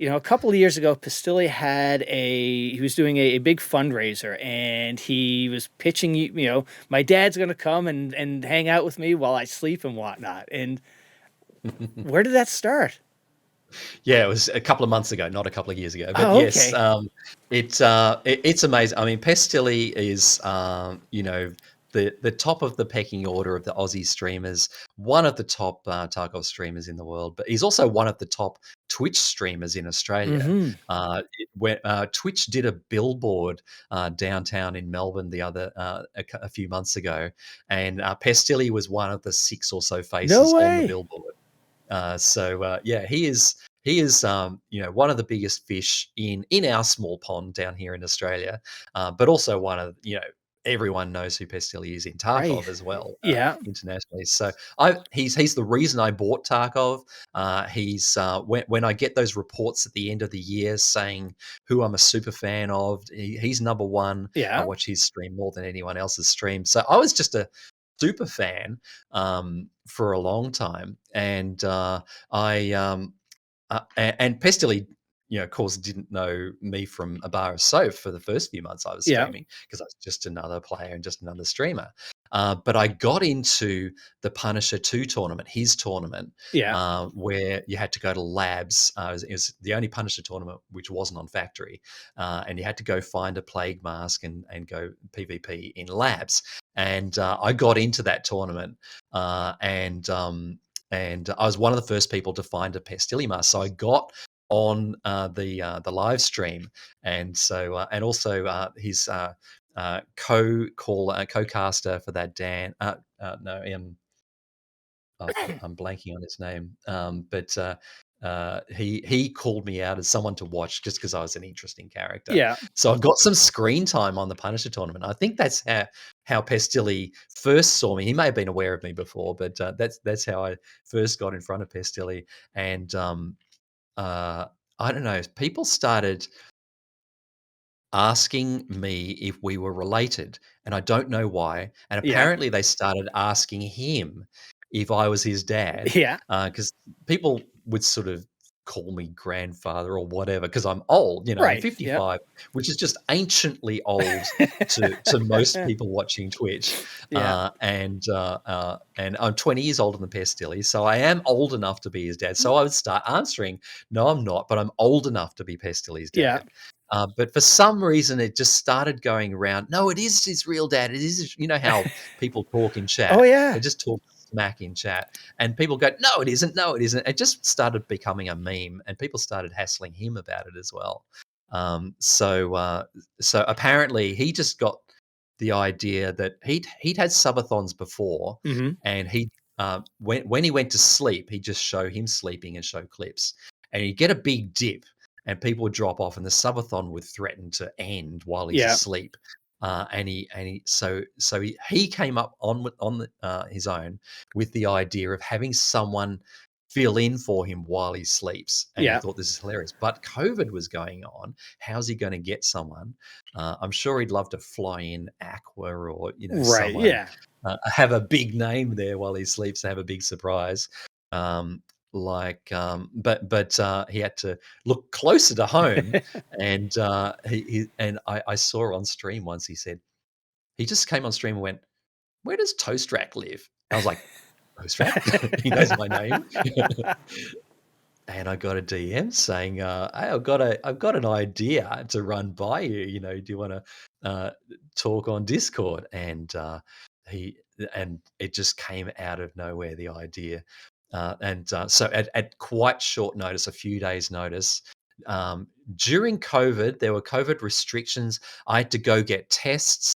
a couple of years ago, Pestily he was doing a big fundraiser, and he was pitching, my dad's going to come and hang out with me while I sleep and whatnot. And where did that start? Yeah, it was a couple of months ago, not a couple of years ago. But Oh, yes, okay. it's amazing. I mean, Pestily is, the top of the pecking order of the Aussie streamers, one of the top Tarkov streamers in the world, but he's also one of the top Twitch streamers in Australia. Mhm. Twitch did a billboard downtown in Melbourne a few months ago, and Pestily was one of the 6 or so faces on the billboard. He is one of the biggest fish in our small pond down here in Australia, but also one of everyone knows who Pestily is in Tarkov as well, internationally. So he's the reason I bought Tarkov. He's when I get those reports at the end of the year saying who I'm a super fan of, he's number one. Yeah. I watch his stream more than anyone else's stream. So I was just a super fan for a long time, and and Pestily, of course, didn't know me from a bar of soap for the first few months I was streaming, because I was just another player and just another streamer. But I got into the Punisher 2 tournament, his tournament, where you had to go to labs. It was the only Punisher tournament which wasn't on factory, and you had to go find a plague mask and go PvP in labs. And I got into that tournament, and I was one of the first people to find a Pestily mask. So I got on the live stream, and so and also his co-caster for that, Dan. I'm blanking on his name, but he called me out as someone to watch just because I was an interesting character. Yeah. So I got some screen time on the Punisher tournament. I think that's how Pestily first saw me. He may have been aware of me before, but that's how I first got in front of Pestily. And I don't know, people started asking me if we were related, and I don't know why. And apparently they started asking him if I was his dad. Yeah. Because people would sort of call me grandfather or whatever, because I'm old, I'm Right, 55, which is just anciently old to most people watching Twitch. And I'm 20 years older than Pestily, so I am old enough to be his dad. So I would start answering, no, I'm not, but I'm old enough to be Pestily's dad. But for some reason, it just started going around. No, it is his real dad. It is, how people talk in chat. Oh, yeah. They just talk smack in chat, and people go, no, it isn't. No, it isn't. It just started becoming a meme, and people started hassling him about it as well. So apparently, he just got the idea that he'd had subathons before, and he when he went to sleep, he'd just show him sleeping and show clips, and he'd get a big dip. And people would drop off, and the subathon would threaten to end while he's asleep. So he came up on his own with the idea of having someone fill in for him while he sleeps. And he thought, this is hilarious. But COVID was going on. How's he going to get someone? I'm sure he'd love to fly in Aqua or someone, have a big name there while he sleeps, to have a big surprise. But he had to look closer to home, and I saw on stream once, he said, he just came on stream and went, where does ToastRack live? I was like, ToastRack? He knows my name. And I got a DM saying, hey, I've got an idea to run by you. Do you want to talk on Discord? And it just came out of nowhere, the idea. So at quite short notice, a few days' notice, during COVID, there were COVID restrictions. I had to go get tests.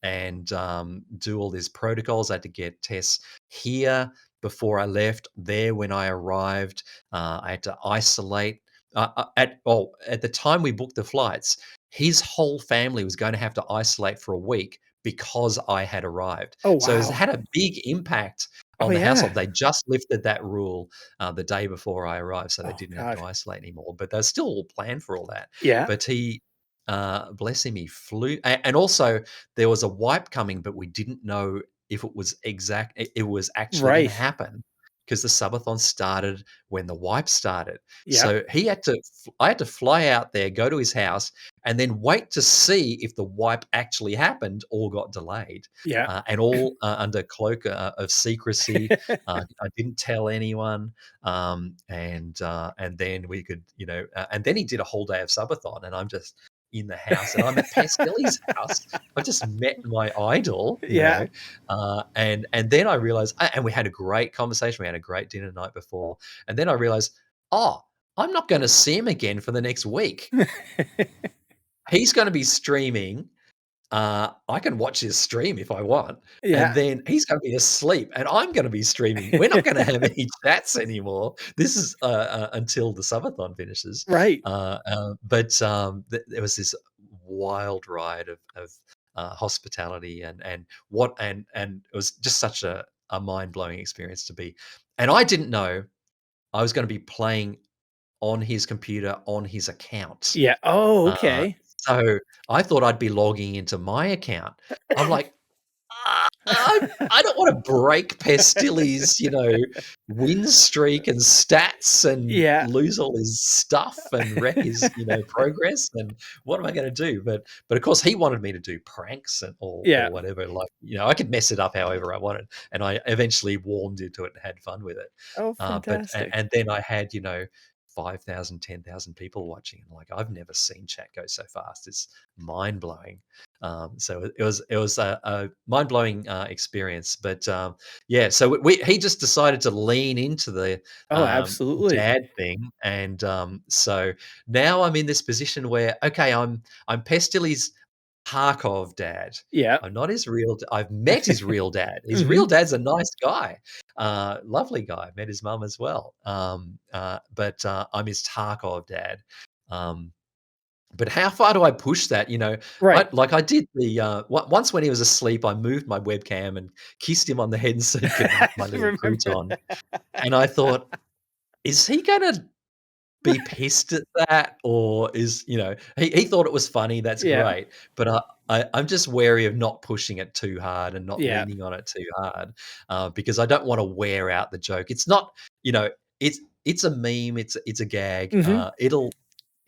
And do all these protocols. I had to get tests here before I left, there when I arrived. I had to isolate. At the time we booked the flights, his whole family was going to have to isolate for a week because I had arrived. Oh, wow. So it had a big impact on the household. They just lifted that rule the day before I arrived, so they didn't have to isolate anymore. But they still all planned for all that. But he, bless him, he flew. And also there was a wipe coming, but we didn't know if it was actually going to happen, because the subathon started when the wipe started. So I had to fly out there, go to his house, and then wait to see if the wipe actually happened or got delayed. And all under cloak of secrecy. I didn't tell anyone. And then we could, and then he did a whole day of subathon, and I'm just, in the house, and I'm at Pestyly's house. I just met my idol, you Yeah. know, and then I realized, and we had a great conversation. We had a great dinner the night before, and then I realized, oh, I'm not going to see him again for the next week. He's going to be streaming. I can watch his stream if I want, and Yeah. then he's going to be asleep, and I'm going to be streaming. We're not going to have any chats anymore. This is until the subathon finishes. Right. There was this wild ride of hospitality, and it was just such a mind blowing experience to be. And I didn't know I was going to be playing on his computer on his account. Yeah. Oh, okay. So I thought I'd be logging into my account. I'm like, I don't want to break Pestyly's, win streak and stats and Yeah. lose all his stuff and wreck his, progress. And what am I going to do? But of course, he wanted me to do pranks or whatever. Like, I could mess it up however I wanted, and I eventually warmed into it and had fun with it. Oh, fantastic. And then I had, 5,000, 10,000 people watching. Like, I've never seen chat go so fast. It's mind blowing. So it was a mind blowing experience. But so he just decided to lean into the absolutely dad thing, and so now I'm in this position where I'm Pestyly's Tarkov dad. Yeah. I'm not his real. I've met his real dad. His real dad's a nice guy, lovely guy. Met his mum as well. But I'm his Tarkov dad. But how far do I push that? Right. I did the once when he was asleep, I moved my webcam and kissed him on the head so he could have my little crouton. And I thought, is he going to be pissed at that, or is he thought it was funny? That's great, but I'm just wary of not pushing it too hard and not leaning on it too hard, because I don't want to wear out the joke. It's not, it's a meme, it's a gag.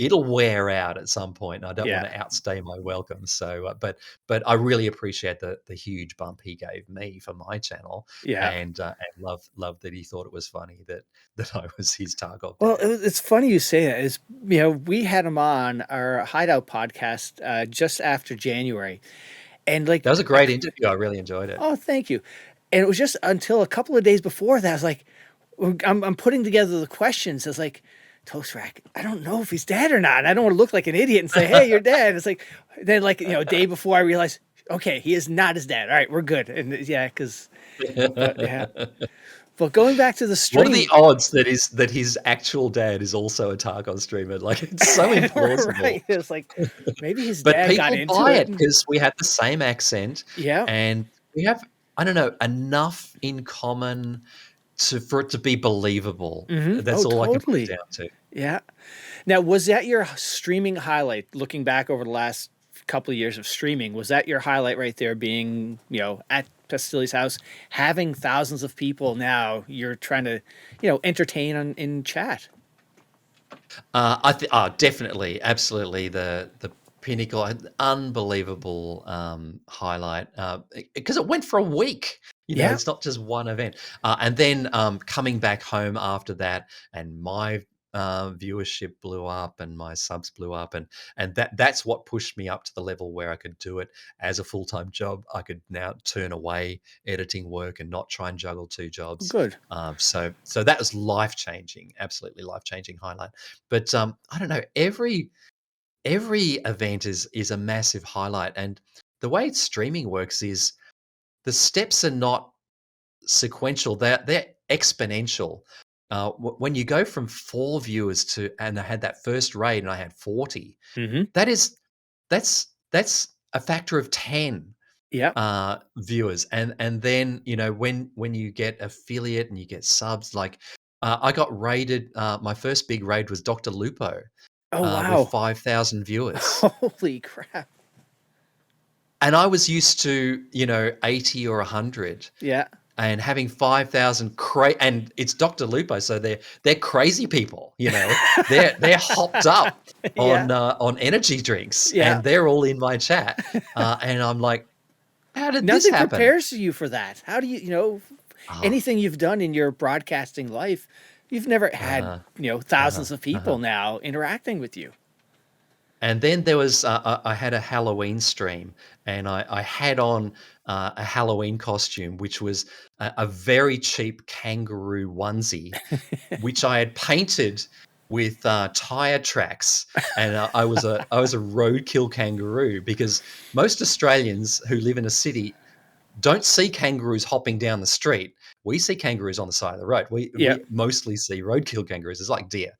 It'll wear out at some point, and I don't want to outstay my welcome. So, but I really appreciate the huge bump he gave me for my channel. Yeah, and love that he thought it was funny that I was his Tarkov. Well, it's funny you say that. Is we had him on our Hideout podcast just after January, and that was a great interview. I really enjoyed it. Oh, thank you. And it was just until a couple of days before that I was like, I'm putting together the questions. I was like, ToastRack, I don't know if he's dead or not. I don't want to look like an idiot and say, hey, you're dead. It's like, then a day before I realized, okay, he is not his dad. All right, we're good. And But going back to the stream. What are the odds that his actual dad is also a Tarkov streamer? Like, it's so implausible. Right. It's like, maybe his dad got into it. But people buy it because we have the same accent. Yeah. And we have, I don't know, enough in common for it to be believable. That's all I can put it down to. Yeah. Now, was that your streaming highlight, looking back over the last couple of years of streaming? Was that your highlight right there, being, at Pestyly's house, having thousands of people now you're trying to, entertain in chat? Definitely. Absolutely. The pinnacle, unbelievable highlight, because it went for a week. It's not just one event. And then coming back home after that, and my viewership blew up and my subs blew up, and that's what pushed me up to the level where I could do it as a full-time job. I could now turn away editing work and not try and juggle two jobs. Good. So that was life-changing, absolutely life-changing highlight. But I don't know, every event is a massive highlight, and the way streaming works is the steps are not sequential, they're exponential. When you go from 4 viewers and I had that first raid and I had 40, that's a factor of 10 viewers. And then, when you get affiliate and you get subs, like I got raided, my first big raid was Dr Lupo. Oh, wow. With 5,000 viewers. Holy crap. And I was used to, 80 or 100. Yeah. And having 5,000 and it's Dr Lupo, so they're crazy people, they're hopped up on energy drinks, and they're all in my chat, and I'm like, how did this happen? Nothing prepares you for that. How do you, anything you've done in your broadcasting life, you've never had thousands of people now interacting with you. And then there was I had a Halloween stream, and I had on a Halloween costume, which was a very cheap kangaroo onesie, which I had painted with tire tracks, and I was a roadkill kangaroo, because most Australians who live in a city don't see kangaroos hopping down the street. We see kangaroos on the side of the road. We mostly see roadkill kangaroos. It's like deer.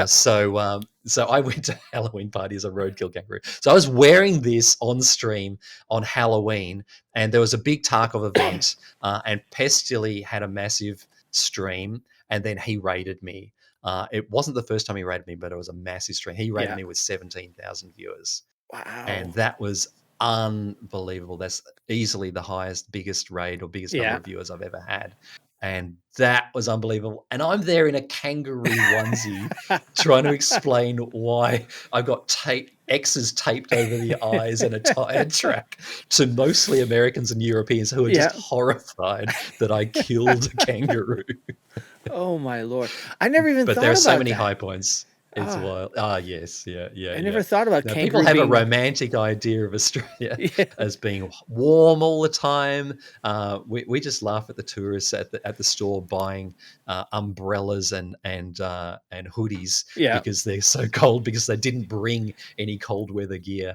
So I went to Halloween party as a roadkill kangaroo. So I was wearing this on stream on Halloween, and there was a big Tarkov event, and Pestily had a massive stream, and then he raided me. It wasn't the first time he raided me, but it was a massive stream. He raided me with 17,000 viewers. Wow. And that was unbelievable. That's easily the biggest raid or biggest number of viewers I've ever had. And that was unbelievable. And I'm there in a kangaroo onesie trying to explain why I've got X's taped over the eyes and a tire track to mostly Americans and Europeans who are just horrified that I killed a kangaroo. Oh my Lord. I never even thought about that. But there are so many high points. It's wild. Yes. Yeah. I never thought about kangaroo. People have a romantic idea of Australia as being warm all the time. We just laugh at the tourists at the store buying umbrellas and hoodies because they're so cold, because they didn't bring any cold weather gear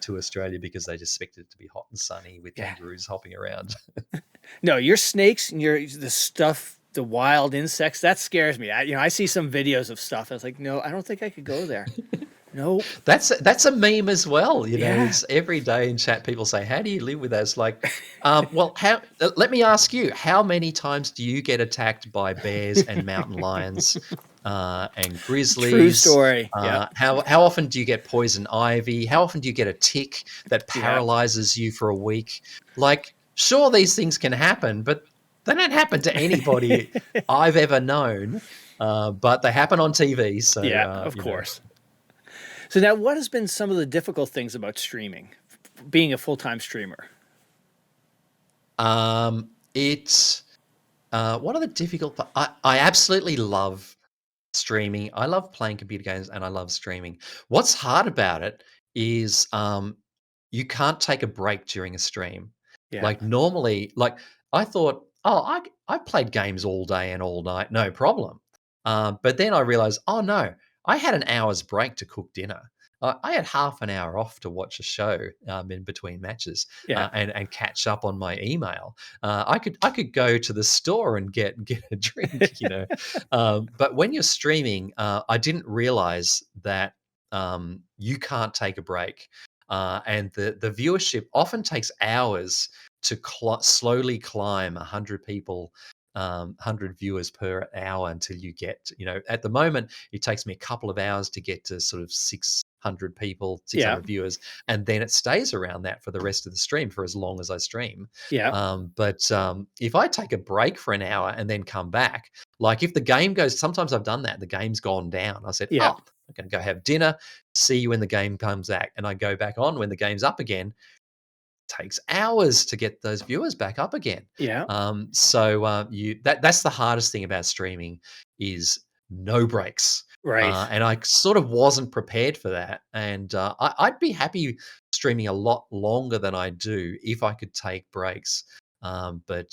to Australia, because they just expected it to be hot and sunny with kangaroos hopping around. No, your snakes and the stuff, the wild insects, that scares me. I see some videos of stuff. I was like, no, I don't think I could go there. No. That's a meme as well. It's every day in chat, people say, how do you live with that? It's like, let me ask you, how many times do you get attacked by bears and mountain lions and grizzlies? True story. How often do you get poison ivy? How often do you get a tick that paralyzes you for a week? Like, sure, these things can happen, but they don't happen to anybody I've ever known, but they happen on TV. So of course. So now, what has been some of the difficult things about streaming, being a full-time streamer? What are the difficult? I absolutely love streaming. I love playing computer games, and I love streaming. What's hard about it is you can't take a break during a stream. Like normally, I thought, I played games all day and all night, no problem. But then I realized, oh no, I had an hour's break to cook dinner. I had half an hour off to watch a show in between matches and catch up on my email. I could go to the store and get a drink, But when you're streaming, I didn't realize that you can't take a break. And the viewership often takes hours to slowly climb 100 people, 100 viewers per hour until you get, at the moment, it takes me a couple of hours to get to sort of 600 people, 600 viewers. And then it stays around that for the rest of the stream for as long as I stream. But if I take a break for an hour and then come back, like if the game goes, sometimes I've done that, the game's gone down. I said, I'm going to go have dinner, see you when the game comes back. And I go back on when the game's up again. Takes hours to get those viewers back up again. So that's the hardest thing about streaming is no breaks. Right. And I sort of wasn't prepared for that. And I'd be happy streaming a lot longer than I do if I could take breaks. But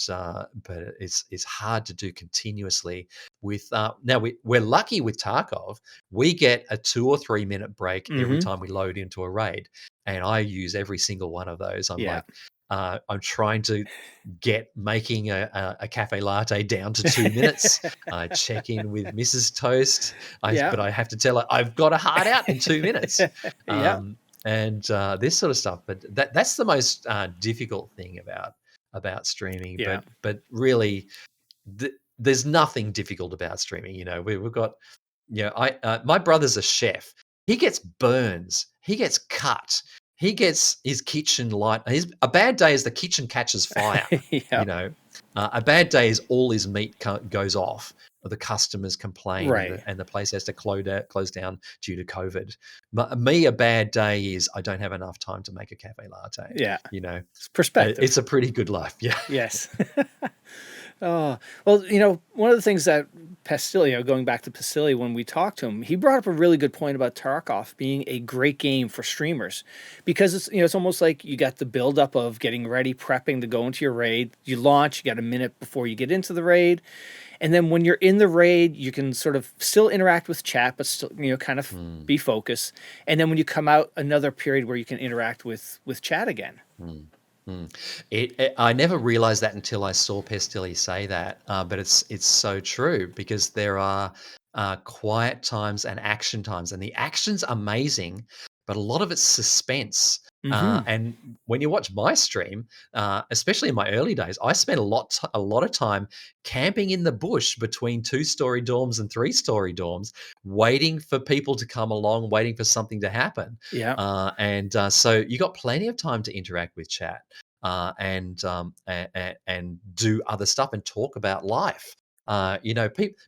it's hard to do continuously. With now we're lucky with Tarkov. We get a 2 or 3 minute break every time we load into a raid, and I use every single one of those. I'm trying to get making a cafe latte down to 2 minutes. I check in with Mrs Toast, but I have to tell her I've got a hard out in 2 minutes. And this sort of stuff. But that's the most difficult thing about streaming. But really, there's nothing difficult about streaming. We've got, my brother's a chef. He gets burns. He gets cut. He gets his kitchen light. A bad day is the kitchen catches fire. A bad day is all his meat goes off. Or the customers complain, and the place has to close down due to COVID. Me, a bad day is I don't have enough time to make a cafe latte. It's perspective. It's a pretty good life. Yes. Oh, well, one of the things that Pestily, going back to Pestily, when we talked to him, he brought up a really good point about Tarkov being a great game for streamers, because it's almost like you got the buildup of getting ready, prepping to go into your raid. You launch, you got a minute before you get into the raid, and then when you're in the raid, you can sort of still interact with chat, but still kind of be focused. And then when you come out, another period where you can interact with chat again. I never realized that until I saw Pestily say that, but it's so true, because there are quiet times and action times, and the action's amazing, but a lot of it's suspense. And when you watch my stream, especially in my early days, I spent a lot of time camping in the bush between 2-story dorms and 3-story dorms, waiting for people to come along, waiting for something to happen. So you got plenty of time to interact with chat and do other stuff and talk about life.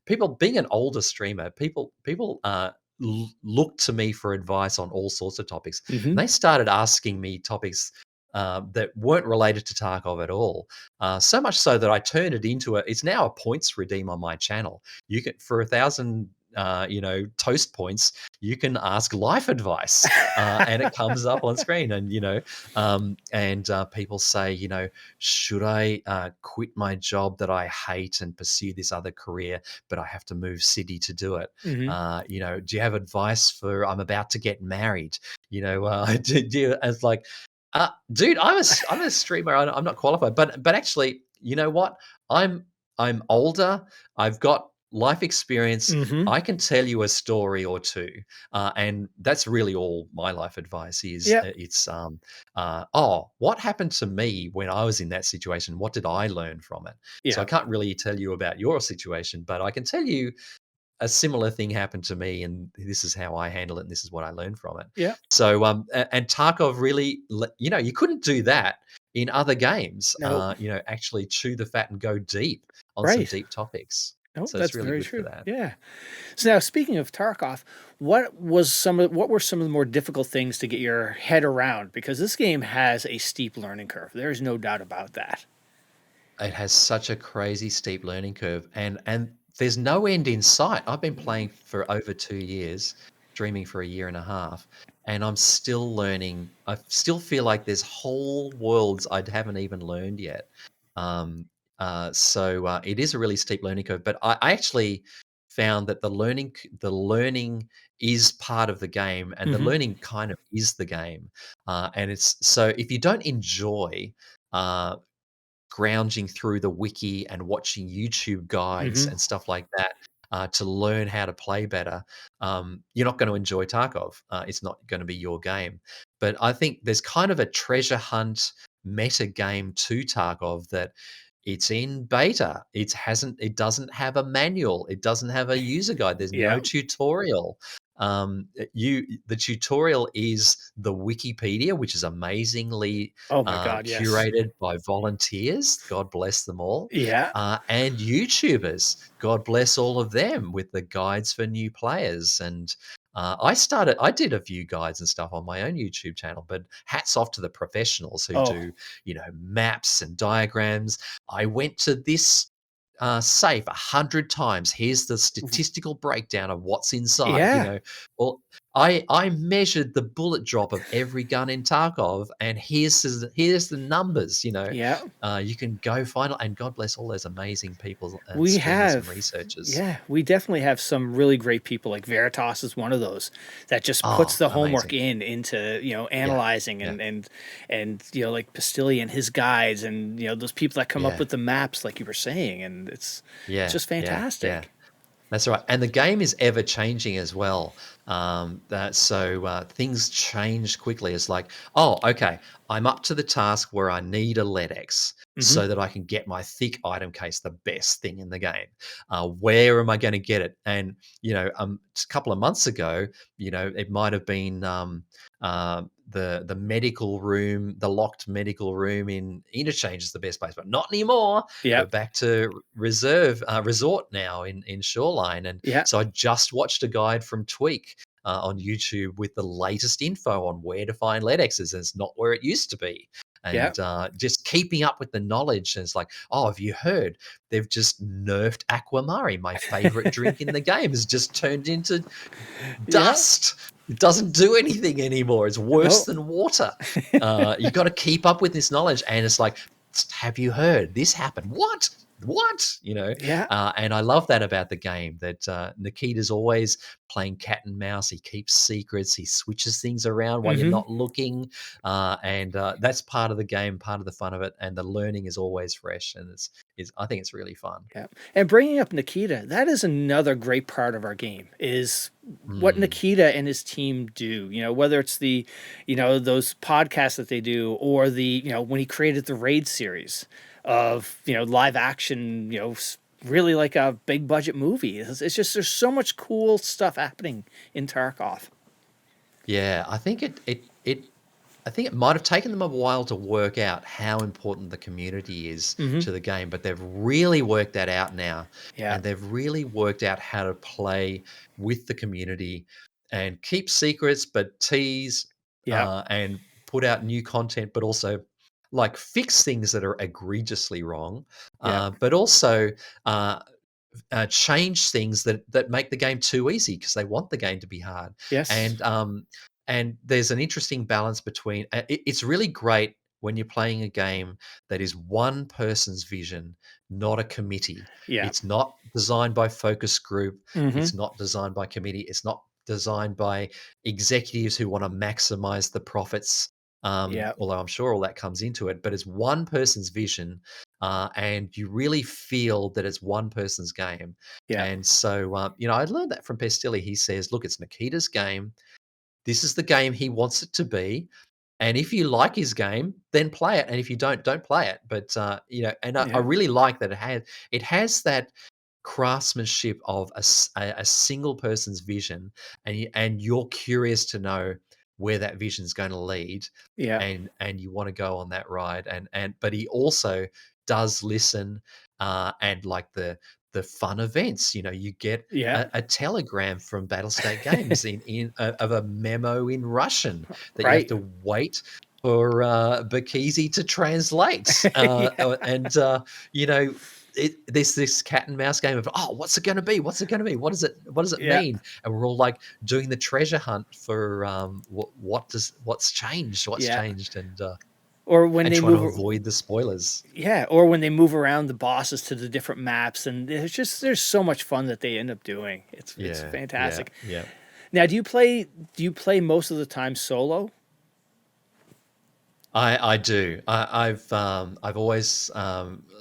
People being an older streamer, people looked to me for advice on all sorts of topics. And they started asking me topics that weren't related to Tarkov at all. So much so that I turned it into it's now a points redeem on my channel. You can, for 1,000 toast points, you can ask life advice, and it comes up on screen. And people say, should I quit my job that I hate and pursue this other career, but I have to move city to do it? Do you have advice for, I'm about to get married? It's like, dude, I'm a streamer. I'm not qualified, but actually, you know what? I'm older. I've got life experience. I can tell you a story or two, and that's really all my life advice is. It's what happened to me when I was in that situation? What did I learn from it? So I can't really tell you about your situation, but I can tell you a similar thing happened to me, and this is how I handle it, and this is what I learned from it. So and Tarkov really, you couldn't do that in other games. Actually chew the fat and go deep on some deep topics. No, So that's it's really very good true. for that. Yeah. So now, speaking of Tarkov, what were some of the more difficult things to get your head around? Because this game has a steep learning curve. There is no doubt about that. It has such a crazy steep learning curve, and there's no end in sight. I've been playing for over 2 years, streaming for 1.5 years, and I'm still learning. I still feel like there's whole worlds I haven't even learned yet. So it is a really steep learning curve, but I actually found that the learning is part of the game, and the learning kind of is the game. And it's so if you don't enjoy grounding through the wiki and watching YouTube guides and stuff like that to learn how to play better, you're not going to enjoy Tarkov. It's not going to be your game. But I think there's kind of a treasure hunt meta game to Tarkov that it's in beta. It doesn't have a manual. It doesn't have a user guide. There's no tutorial. The tutorial is the Wikipedia, which is amazingly curated by volunteers. God bless them all. And YouTubers. God bless all of them with the guides for new players. And I did a few guides and stuff on my own YouTube channel, but hats off to the professionals who do, maps and diagrams. I went to this safe 100 times. Here's the statistical breakdown of what's inside. I measured the bullet drop of every gun in Tarkov, and here's the numbers. You can go find it, and God bless all those amazing people and and researchers. We definitely have some really great people. Like Veritas is one of those that just puts the homework into analyzing and like Pestily and his guides, and those people that come up with the maps, like you were saying, and it's just fantastic. That's right. And the game is ever changing as well. Things change quickly. It's like, I'm up to the task where I need a LEDX so that I can get my thick item case, the best thing in the game. Where am I going to get it? And, a couple of months ago, it might have been the medical room, the locked medical room in Interchange is the best place, but not anymore. We're back to resort now in Shoreline. And so I just watched a guide from Tweak on YouTube with the latest info on where to find LEDXs, and it's not where it used to be. and just keeping up with the knowledge. And it's like, oh, have you heard? They've just nerfed Aquamari, my favorite drink in the game, has just turned into dust. It doesn't do anything anymore. It's worse than water. You got to keep up with this knowledge. And it's like, have you heard? This happened. What? And I love that about the game, that Nikita's always playing cat and mouse. He keeps secrets. He switches things around while you're not looking. And that's part of the game, part of the fun of it. And the learning is always fresh. And I think it's really fun. Yeah. And bringing up Nikita, that is another great part of our game, is what Nikita and his team do, whether it's the, those podcasts that they do, or the, when he created the Raid series of, live action, really like a big budget movie. It's just, there's so much cool stuff happening in Tarkov. Yeah, I think it might have taken them a while to work out how important the community is to the game, but they've really worked that out now. Yeah. And they've really worked out how to play with the community and keep secrets, but tease and put out new content, but also like fix things that are egregiously wrong, but also change things that make the game too easy because they want the game to be hard. Yes. And there's an interesting balance between it's really great when you're playing a game that is one person's vision, not a committee. Yeah. It's not designed by focus group. It's not designed by committee. It's not designed by executives who want to maximize the profits. Although I'm sure all that comes into it, but it's one person's vision, and you really feel that it's one person's game. Yeah. And so, I learned that from Pestily. He says, look, it's Nikita's game. This is the game he wants it to be. And if you like his game, then play it. And if you don't play it. But, I really like that it has that craftsmanship of a single person's vision, and you're curious to know where that vision is going to lead, and you want to go on that ride, but he also does listen, and like the fun events, you get a telegram from Battlestate Games of a memo in Russian that you have to wait for Bakizi to translate, there's this cat and mouse game of, what's it going to be? What's it going to be? What does it mean? And we're all like doing the treasure hunt for what's changed, and or when they trying to avoid the spoilers. Yeah, or when they move around the bosses to the different maps, and there's so much fun that they end up doing. It's fantastic. Yeah. Now, do you play most of the time solo? I do. I've always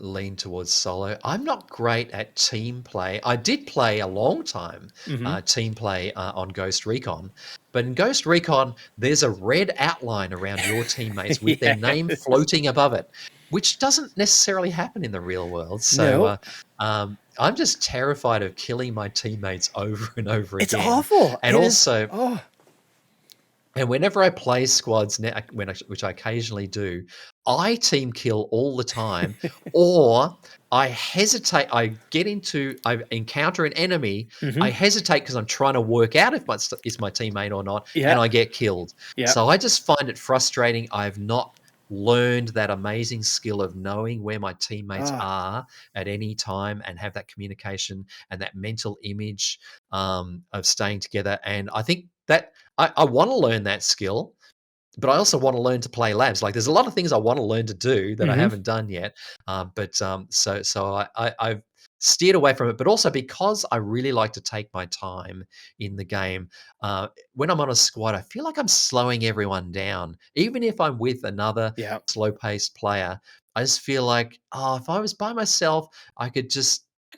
leaned towards solo. I'm not great at team play. I did play a long time team play on Ghost Recon, but in Ghost Recon, there's a red outline around your teammates with their name floating above it, which doesn't necessarily happen in the real world. So I'm just terrified of killing my teammates over and over again. It's awful. And and whenever I play squads, which I occasionally do, I team kill all the time, or I hesitate. I encounter an enemy. I hesitate because I'm trying to work out if it's my teammate or not, and I get killed. So I just find it frustrating. I've not learned that amazing skill of knowing where my teammates are at any time and have that communication and that mental image of staying together. And I think that I want to learn that skill, but I also want to learn to play labs. Like there's a lot of things I want to learn to do that I haven't done yet. So I've steered away from it, but also because I really like to take my time in the game. When I'm on a squad, I feel like I'm slowing everyone down. Even if I'm with another slow-paced player, I just feel like, if I was by myself, I could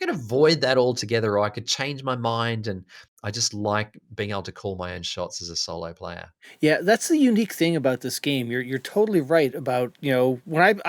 avoid that altogether, or I could change my mind. And I just like being able to call my own shots as a solo player. Yeah, that's the unique thing about this game. You're totally right about, when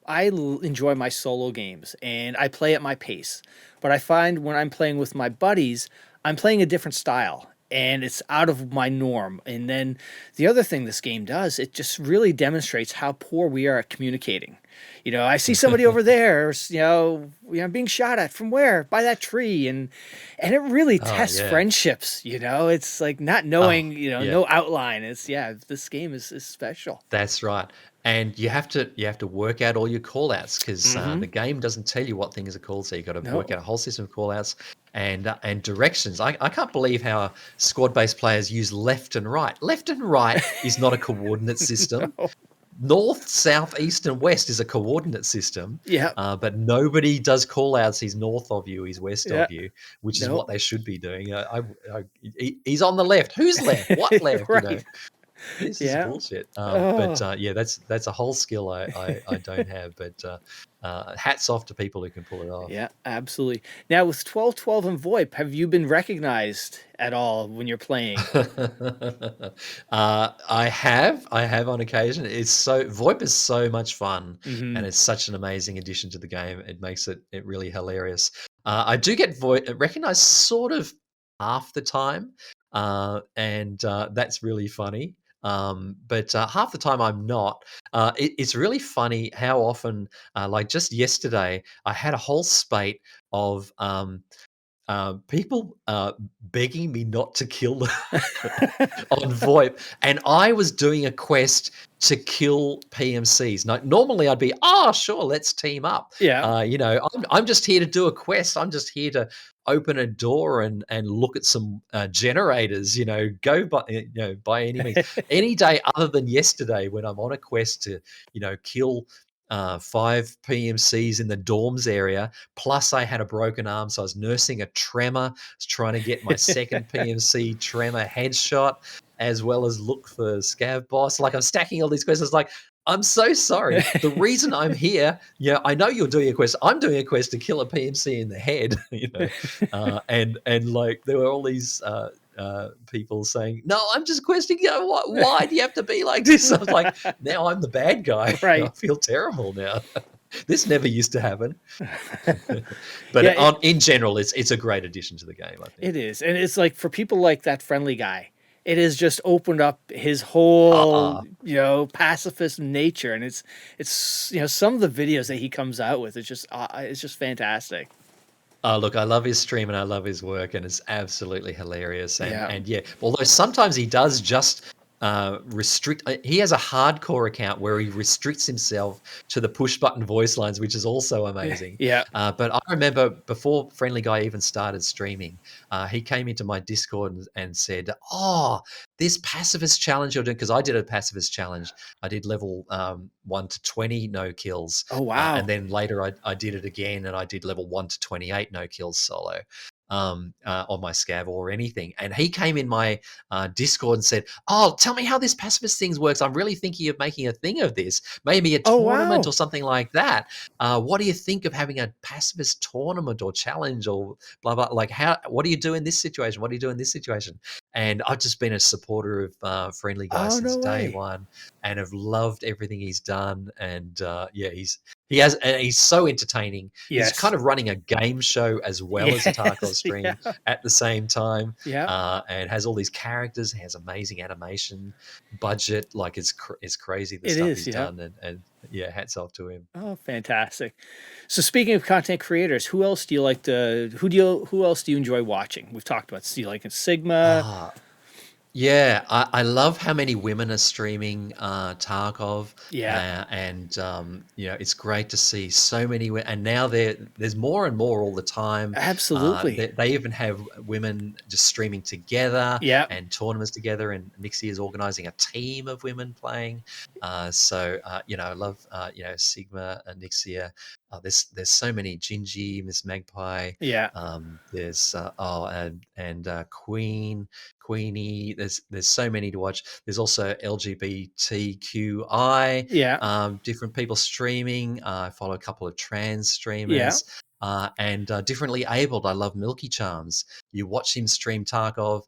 I enjoy my solo games and I play at my pace, but I find when I'm playing with my buddies, I'm playing a different style and it's out of my norm. And then the other thing this game does, it just really demonstrates how poor we are at communicating. I see somebody over there, being shot at from where? By that tree. And it really tests friendships, It's like not knowing, no outline. This game is special. That's right. and you have to work out all your call outs because Mhm. the game doesn't tell you what things are called, so you got to No. work out a whole system of call outs and directions. I can't believe how squad-based players use left and right. Left and right is not a coordinate system. No. North, south, east, and west is a coordinate system. Yeah. But nobody does call outs. He's north of you. He's west Yeah. of you, which is No. what they should be doing. He's on the left. Who's left? What left? You know, Right. this Yeah. is bullshit. Oh. But yeah, that's a whole skill I don't have. But hats off to people who can pull it off. Yeah, absolutely. Now with 1212 and VoIP, have you been recognized at all when you're playing? I have on occasion. VoIP is so much fun, Mhm. and it's such an amazing addition to the game. It makes it really hilarious. I do get recognized sort of half the time, and that's really funny. But half the time I'm not. It's really funny how often, like just yesterday, I had a whole spate of people begging me not to kill them on VoIP, and I was doing a quest to kill PMCs. Now, normally I'd be, sure, let's team up. Yeah. You know, I'm just here to do a quest. I'm just here to open a door and look at some generators. You know, by any means. Any day other than yesterday when I'm on a quest to, kill 5 PMCs in the dorms area. Plus, I had a broken arm, so I was nursing a tremor. I was trying to get my second PMC tremor headshot, as well as look for scav boss. Like I'm stacking all these quests. Like, I'm so sorry. The reason I'm here, I know you're doing a quest. I'm doing a quest to kill a PMC in the head. And like there were all these people saying, "No, I'm just questing you. Why do you have to be like this?" I was like, "Now I'm the bad guy. Right. I feel terrible now. This never used to happen." But Yeah, in general, it's a great addition to the game. I think It is. And it's like for people like that friendly guy, it has just opened up his whole, pacifist nature. And it's some of the videos that he comes out with, it's just fantastic. Look, I love his stream and I love his work, and it's absolutely hilarious. Yeah. And yeah, although sometimes he does just restrict. He has a hardcore account where he restricts himself to the push button voice lines, which is also amazing. Yeah. But I remember before Friendly Guy even started streaming, he came into my Discord and said, "Oh, this pacifist challenge you're doing," because I did a pacifist challenge. I did level 1 to 20 no kills. Oh, wow. And then later I did it again, and I did level 1 to 28 no kills solo on my scav or anything. And he came in my Discord and said, "Oh, tell me how this pacifist thing works. I'm really thinking of making a thing of this, maybe a tournament wow. or something like that. What do you think of having a pacifist tournament or challenge or blah blah? Like, what do you do in this situation? What do you do in this situation?" And I've just been a supporter of Friendly Guy Oh, since no day way. one, and have loved everything he's done. And he's so entertaining. Yes. He's kind of running a game show as well as a Tarkov Yes, stream yeah. at the same time. Yeah. And has all these characters, has amazing animation budget. Like it's crazy the It stuff is, he's yeah. done, and yeah, hats off to him. Oh, fantastic. So speaking of content creators, who else do you like to who else do you enjoy watching? We've talked about Sigma. Ah, yeah, I love how many women are streaming Tarkov. Yeah. And it's great to see so many. And now there's more and more all the time. Absolutely. They even have women just streaming together. Yeah. And tournaments together. And Nixie is organizing a team of women playing. I love Sigma and Nixia. There's so many. Gingy, Miss Magpie. Yeah. There's Queenie. There's so many to watch. There's also LGBTQI. Yeah. Different people streaming. I follow a couple of trans streamers. And differently abled. I love Milky Charms. You watch him stream Tarkov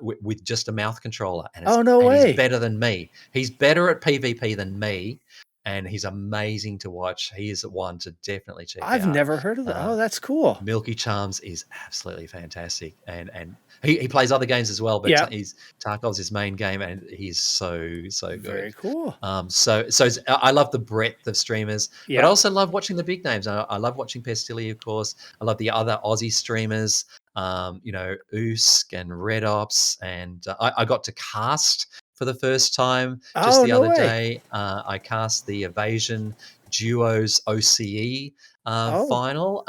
with just a mouth controller. And Oh, no way. He's better than me. He's better at PvP than me. And he's amazing to watch. He is one to definitely check out. I've never heard of that. Oh, that's cool. Milky Charms is absolutely fantastic. And he plays other games as well, but Yeah. Tarkov's his main game, and he's so good. Very cool. I love the breadth of streamers, Yeah. but I also love watching the big names. I love watching Pestily, of course. I love the other Aussie streamers, Oosk and Red Ops, and I got to cast for the first time just Oh, the no other way. day. I cast the Evasion Duos OCE Oh. final.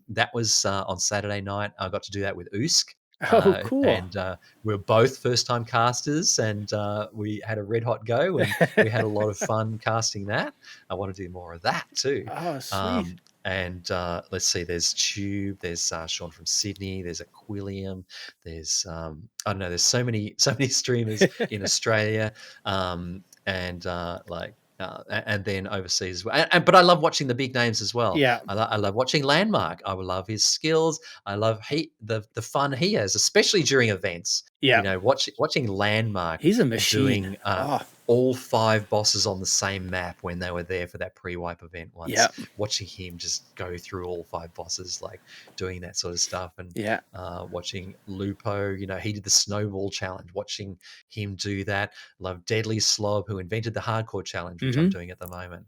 That was on Saturday night. I got to do that with Usk. Oh, cool. And we were both first-time casters, and we had a red-hot go, and we had a lot of fun casting that. I want to do more of that too. Oh, sweet. And let's see, there's Tube, there's Sean from Sydney, there's Aquilium, there's I don't know, there's so many streamers in Australia, and and then overseas as well. But I love watching the big names as well. Yeah. I love watching Landmark. I love his skills. I love the fun he has, especially during events. Yeah. You know, watching Landmark. He's a machine. Doing Oh. all 5 bosses on the same map when they were there for that pre-wipe event once. Yeah. Watching him just go through all 5 bosses, like doing that sort of stuff, and Yeah. watching Lupo, you know, he did the snowball challenge. Watching him do that. Love Deadly Slob, who invented the hardcore challenge, which I'm doing at the moment,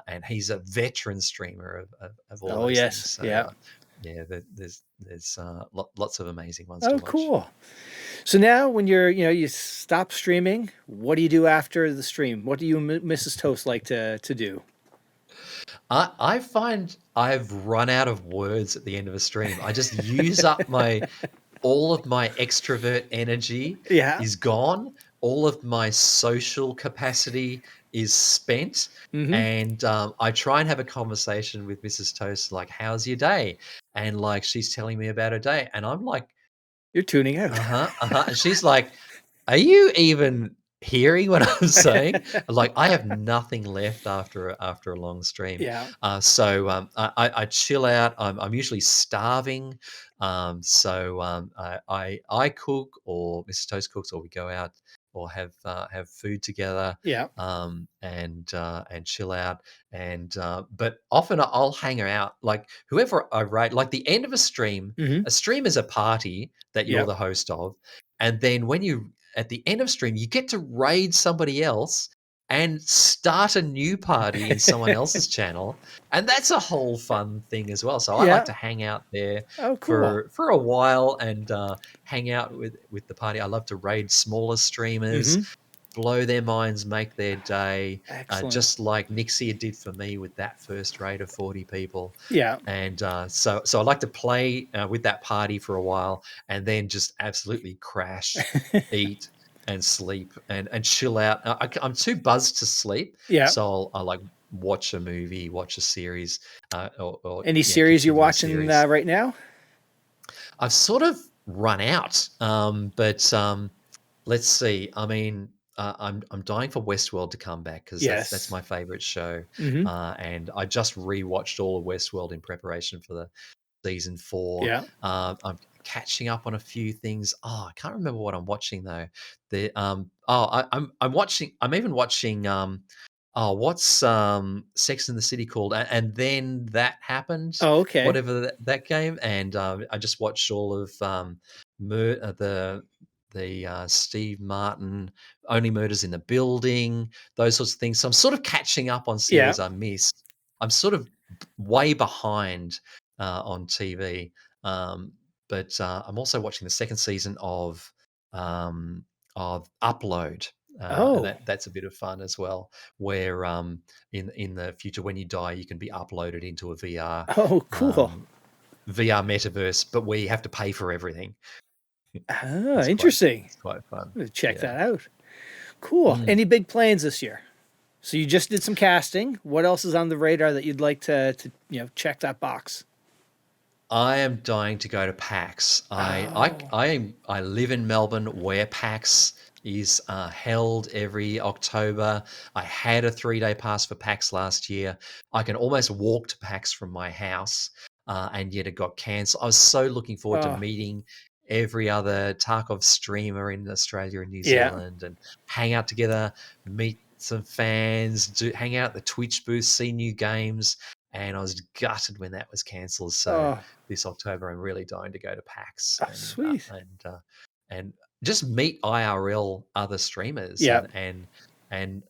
and he's a veteran streamer of all those things. So, Yeah. Yeah, there's lots of amazing ones. Oh, to watch. cool. So now when you stop streaming, what do you do after the stream? What do you and Mrs. Toast like to do? I find I've run out of words at the end of a stream. I just use up all of my extrovert energy is gone. All of my social capacity is spent. And I try and have a conversation with Mrs. Toast, like, how's your day? And like, she's telling me about her day. And I'm like, You're tuning out. And she's like, are you even hearing what I'm saying? Like, I have nothing left after a long stream. Yeah. So I chill out. I'm usually starving. So I cook, or Mrs. Toast cooks, or we go out or have food together. Yeah. And chill out. And but often I'll hang out, like whoever I rate, like the end of a stream. A stream is a party that you're the host of, and then when you at the end of stream, you get to raid somebody else and start a new party in someone else's channel, and that's a whole fun thing as well. So I like to hang out there for a while and hang out with the party. I love to raid smaller streamers, blow their minds, make their day, just like Nixia did for me with that first raid of 40 people. Yeah. And so I like to play with that party for a while, and then just absolutely crash, eat, and sleep, and chill out. I'm too buzzed to sleep. Yeah. So I'll like watch a movie, watch a series. Or Any series you're watching right now? I've sort of run out, but let's see. I mean, I'm dying for Westworld to come back, because that's my favorite show. And I just rewatched all of Westworld in preparation for the season 4. Yeah. I'm catching up on a few things. I can't remember what I'm watching though. I'm even watching what's Sex in the City called? And then that happened. Oh, okay. Whatever that game. And I just watched all of the Steve Martin Only Murders in the Building, those sorts of things. So I'm sort of catching up on series I missed. I'm sort of way behind on TV. But I'm also watching the second season of Upload. That's a bit of fun as well, where in the future, when you die, you can be uploaded into a VR. Oh, cool. VR metaverse, but we have to pay for everything. Interesting. It's quite fun. I'm gonna check that out. Cool. Any big plans this year? So you just did some casting. What else is on the radar that you'd like to check that box? I am dying to go to PAX. I live in Melbourne, where PAX is held every October. I had a 3-day pass for PAX last year. I can almost walk to PAX from my house, and yet it got cancelled. I was so looking forward to meeting every other Tarkov streamer in Australia and New Zealand, and hang out together, meet some fans, hang out at the Twitch booth, see new games. And I was gutted when that was cancelled. So this October, I'm really dying to go to PAX. Sweet. And just meet IRL other streamers. And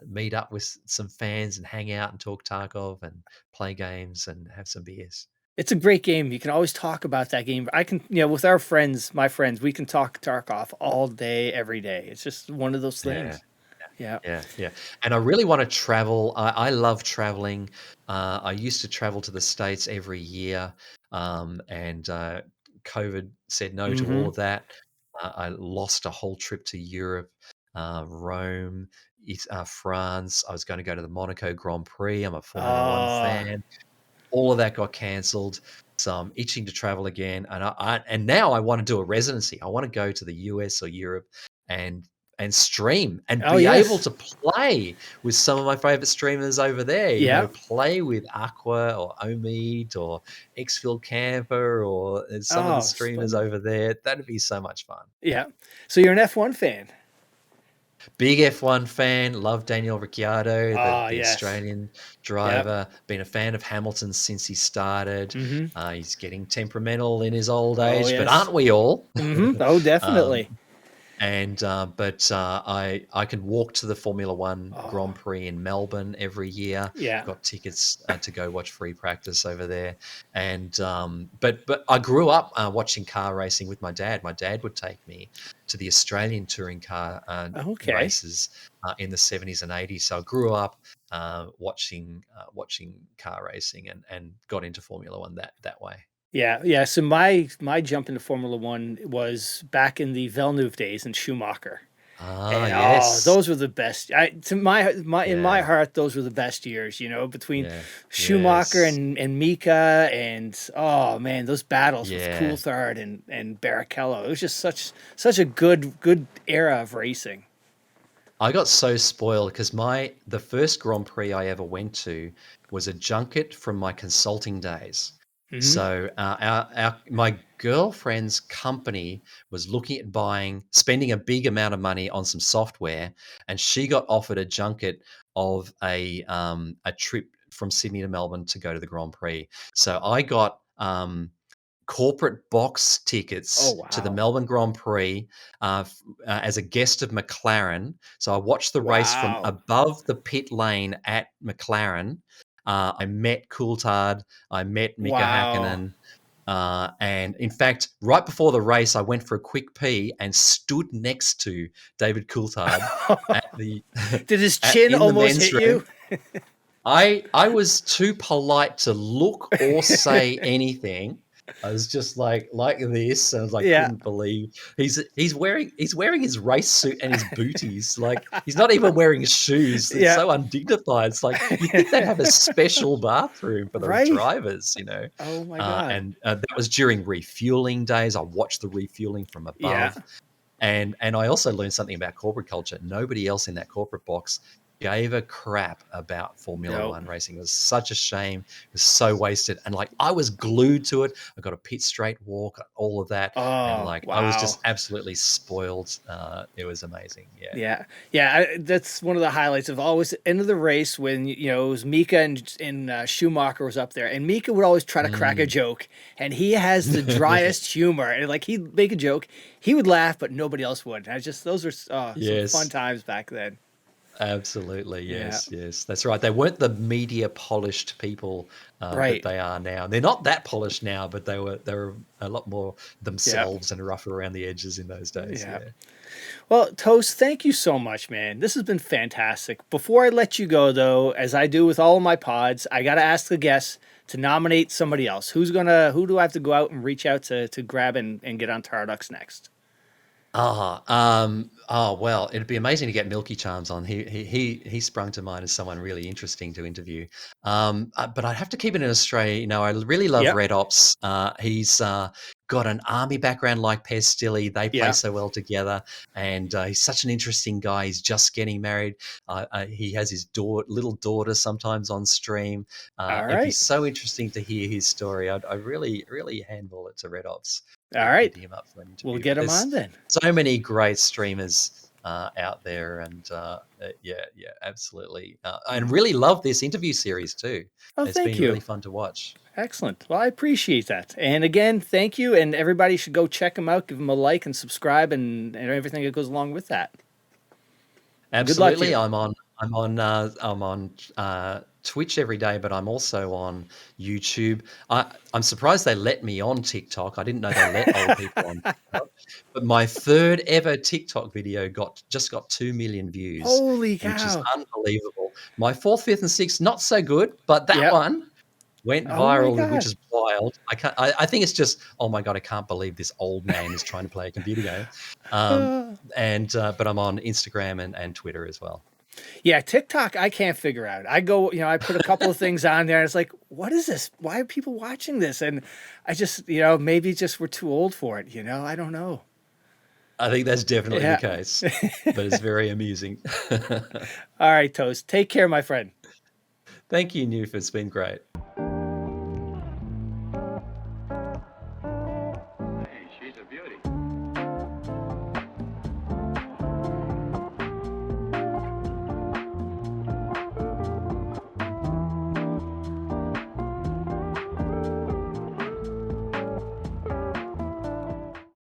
meet up with some fans and hang out and talk Tarkov and play games and have some beers. It's a great game. You can always talk about that game. I can, with our friends, my friends, we can talk Tarkov all day, every day. It's just one of those things. Yeah. Yeah. And I really want to travel. I love traveling. I used to travel to the States every year, and COVID said no to all of that. I lost a whole trip to Europe, Rome, France. I was going to go to the Monaco Grand Prix. I'm a Formula One fan. All of that got cancelled. So I'm itching to travel again. And now I want to do a residency. I want to go to the US or Europe and stream and be able to play with some of my favorite streamers over there. You know, play with Aqua or Omid or Xfield Camper or some of the streamers over there. That'd be so much fun. Yeah. So you're an F1 fan. Big F1 fan, love Daniel Ricciardo, the Australian driver. Been a fan of Hamilton since he started. He's getting temperamental in his old age, but aren't we all? Oh, definitely. But I can walk to the Formula One Grand Prix in Melbourne every year. Yeah, got tickets to go watch free practice over there. And but I grew up watching car racing with my dad. My dad would take me to the Australian touring car races in the 70s and 80s. So I grew up watching car racing and got into Formula One that way. Yeah. So my jump into Formula One was back in the Villeneuve days in Schumacher. Yes. Those were the best. In my heart, those were the best years. Between Schumacher and Mika, and those battles with Coulthard and Barrichello. It was just such a good era of racing. I got so spoiled because the first Grand Prix I ever went to was a junket from my consulting days. So my girlfriend's company was looking at spending a big amount of money on some software, and she got offered a junket of a trip from Sydney to Melbourne to go to the Grand Prix. So I got corporate box tickets to the Melbourne Grand Prix as a guest of McLaren. So I watched the race from above the pit lane at McLaren. I met Coulthard, I met Mika Hakkinen, and in fact, right before the race, I went for a quick pee and stood next to David Coulthard at the. Did his chin almost hit you? I was too polite to look or say anything. I was just like this. I was like, couldn't believe he's wearing his race suit and his booties. Like he's not even wearing shoes. It's so undignified. It's like you think they have a special bathroom for those drivers, Oh my god! And that was during refueling days. I watched the refueling from above. Yeah. And I also learned something about corporate culture. Nobody else in that corporate box gave a crap about Formula One racing. It was such a shame. It was so wasted. And I was glued to it. I got a pit straight walk, all of that. I was just absolutely spoiled. It was amazing. Yeah. That's one of the highlights of always end of the race when, it was Mika and Schumacher was up there, and Mika would always try to crack a joke, and he has the driest humor, and he'd make a joke, he would laugh, but nobody else would. Those were some fun times back then. Absolutely, yes, that's right. They weren't the media polished people that they are now. They're not that polished now, but they were a lot more themselves and rough around the edges in those days. Yeah. Well, Toast, thank you so much, man. This has been fantastic. Before I let you go, though, as I do with all of my pods, I got to ask the guests to nominate somebody else. Who do I have to go out and reach out to grab and get on Tardux next? Well, it'd be amazing to get Milky Charms on. He sprung to mind as someone really interesting to interview. But I'd have to keep it in Australia. I really love Red Ops. He's got an army background like Pestily. They play so well together, and he's such an interesting guy. He's just getting married. He has his little daughter sometimes on stream. It'd be so interesting to hear his story. I really, really handball it to Red Ops. All right, him up for an interview. We'll get him on then. So many great streamers out there, and absolutely. And really love this interview series too. It's been really fun to watch. Excellent. Well, I appreciate that. And again, thank you. And everybody should go check him out, give him a like and subscribe, and everything that goes along with that. Absolutely. I'm on Twitch every day, but I'm also on YouTube. I'm surprised they let me on TikTok. I didn't know they let old people on TikTok. But my third ever TikTok video just got 2 million views, Holy which is cow. unbelievable. My fourth, fifth, and sixth, not so good, but that Yep. one went Oh my viral, God. which is wild. I think it's just, oh my God, I can't believe this old man is trying to play a computer game. But I'm on Instagram and Twitter as well. Yeah, TikTok, I can't figure out. I go, I put a couple of things on there. And it's like, what is this? Why are people watching this? And I just, maybe just we're too old for it. I don't know. I think that's definitely Yeah. the case, but it's very amusing. All right, Toast. Take care, my friend. Thank you, Newf. It's been great. Hey, she's a beauty.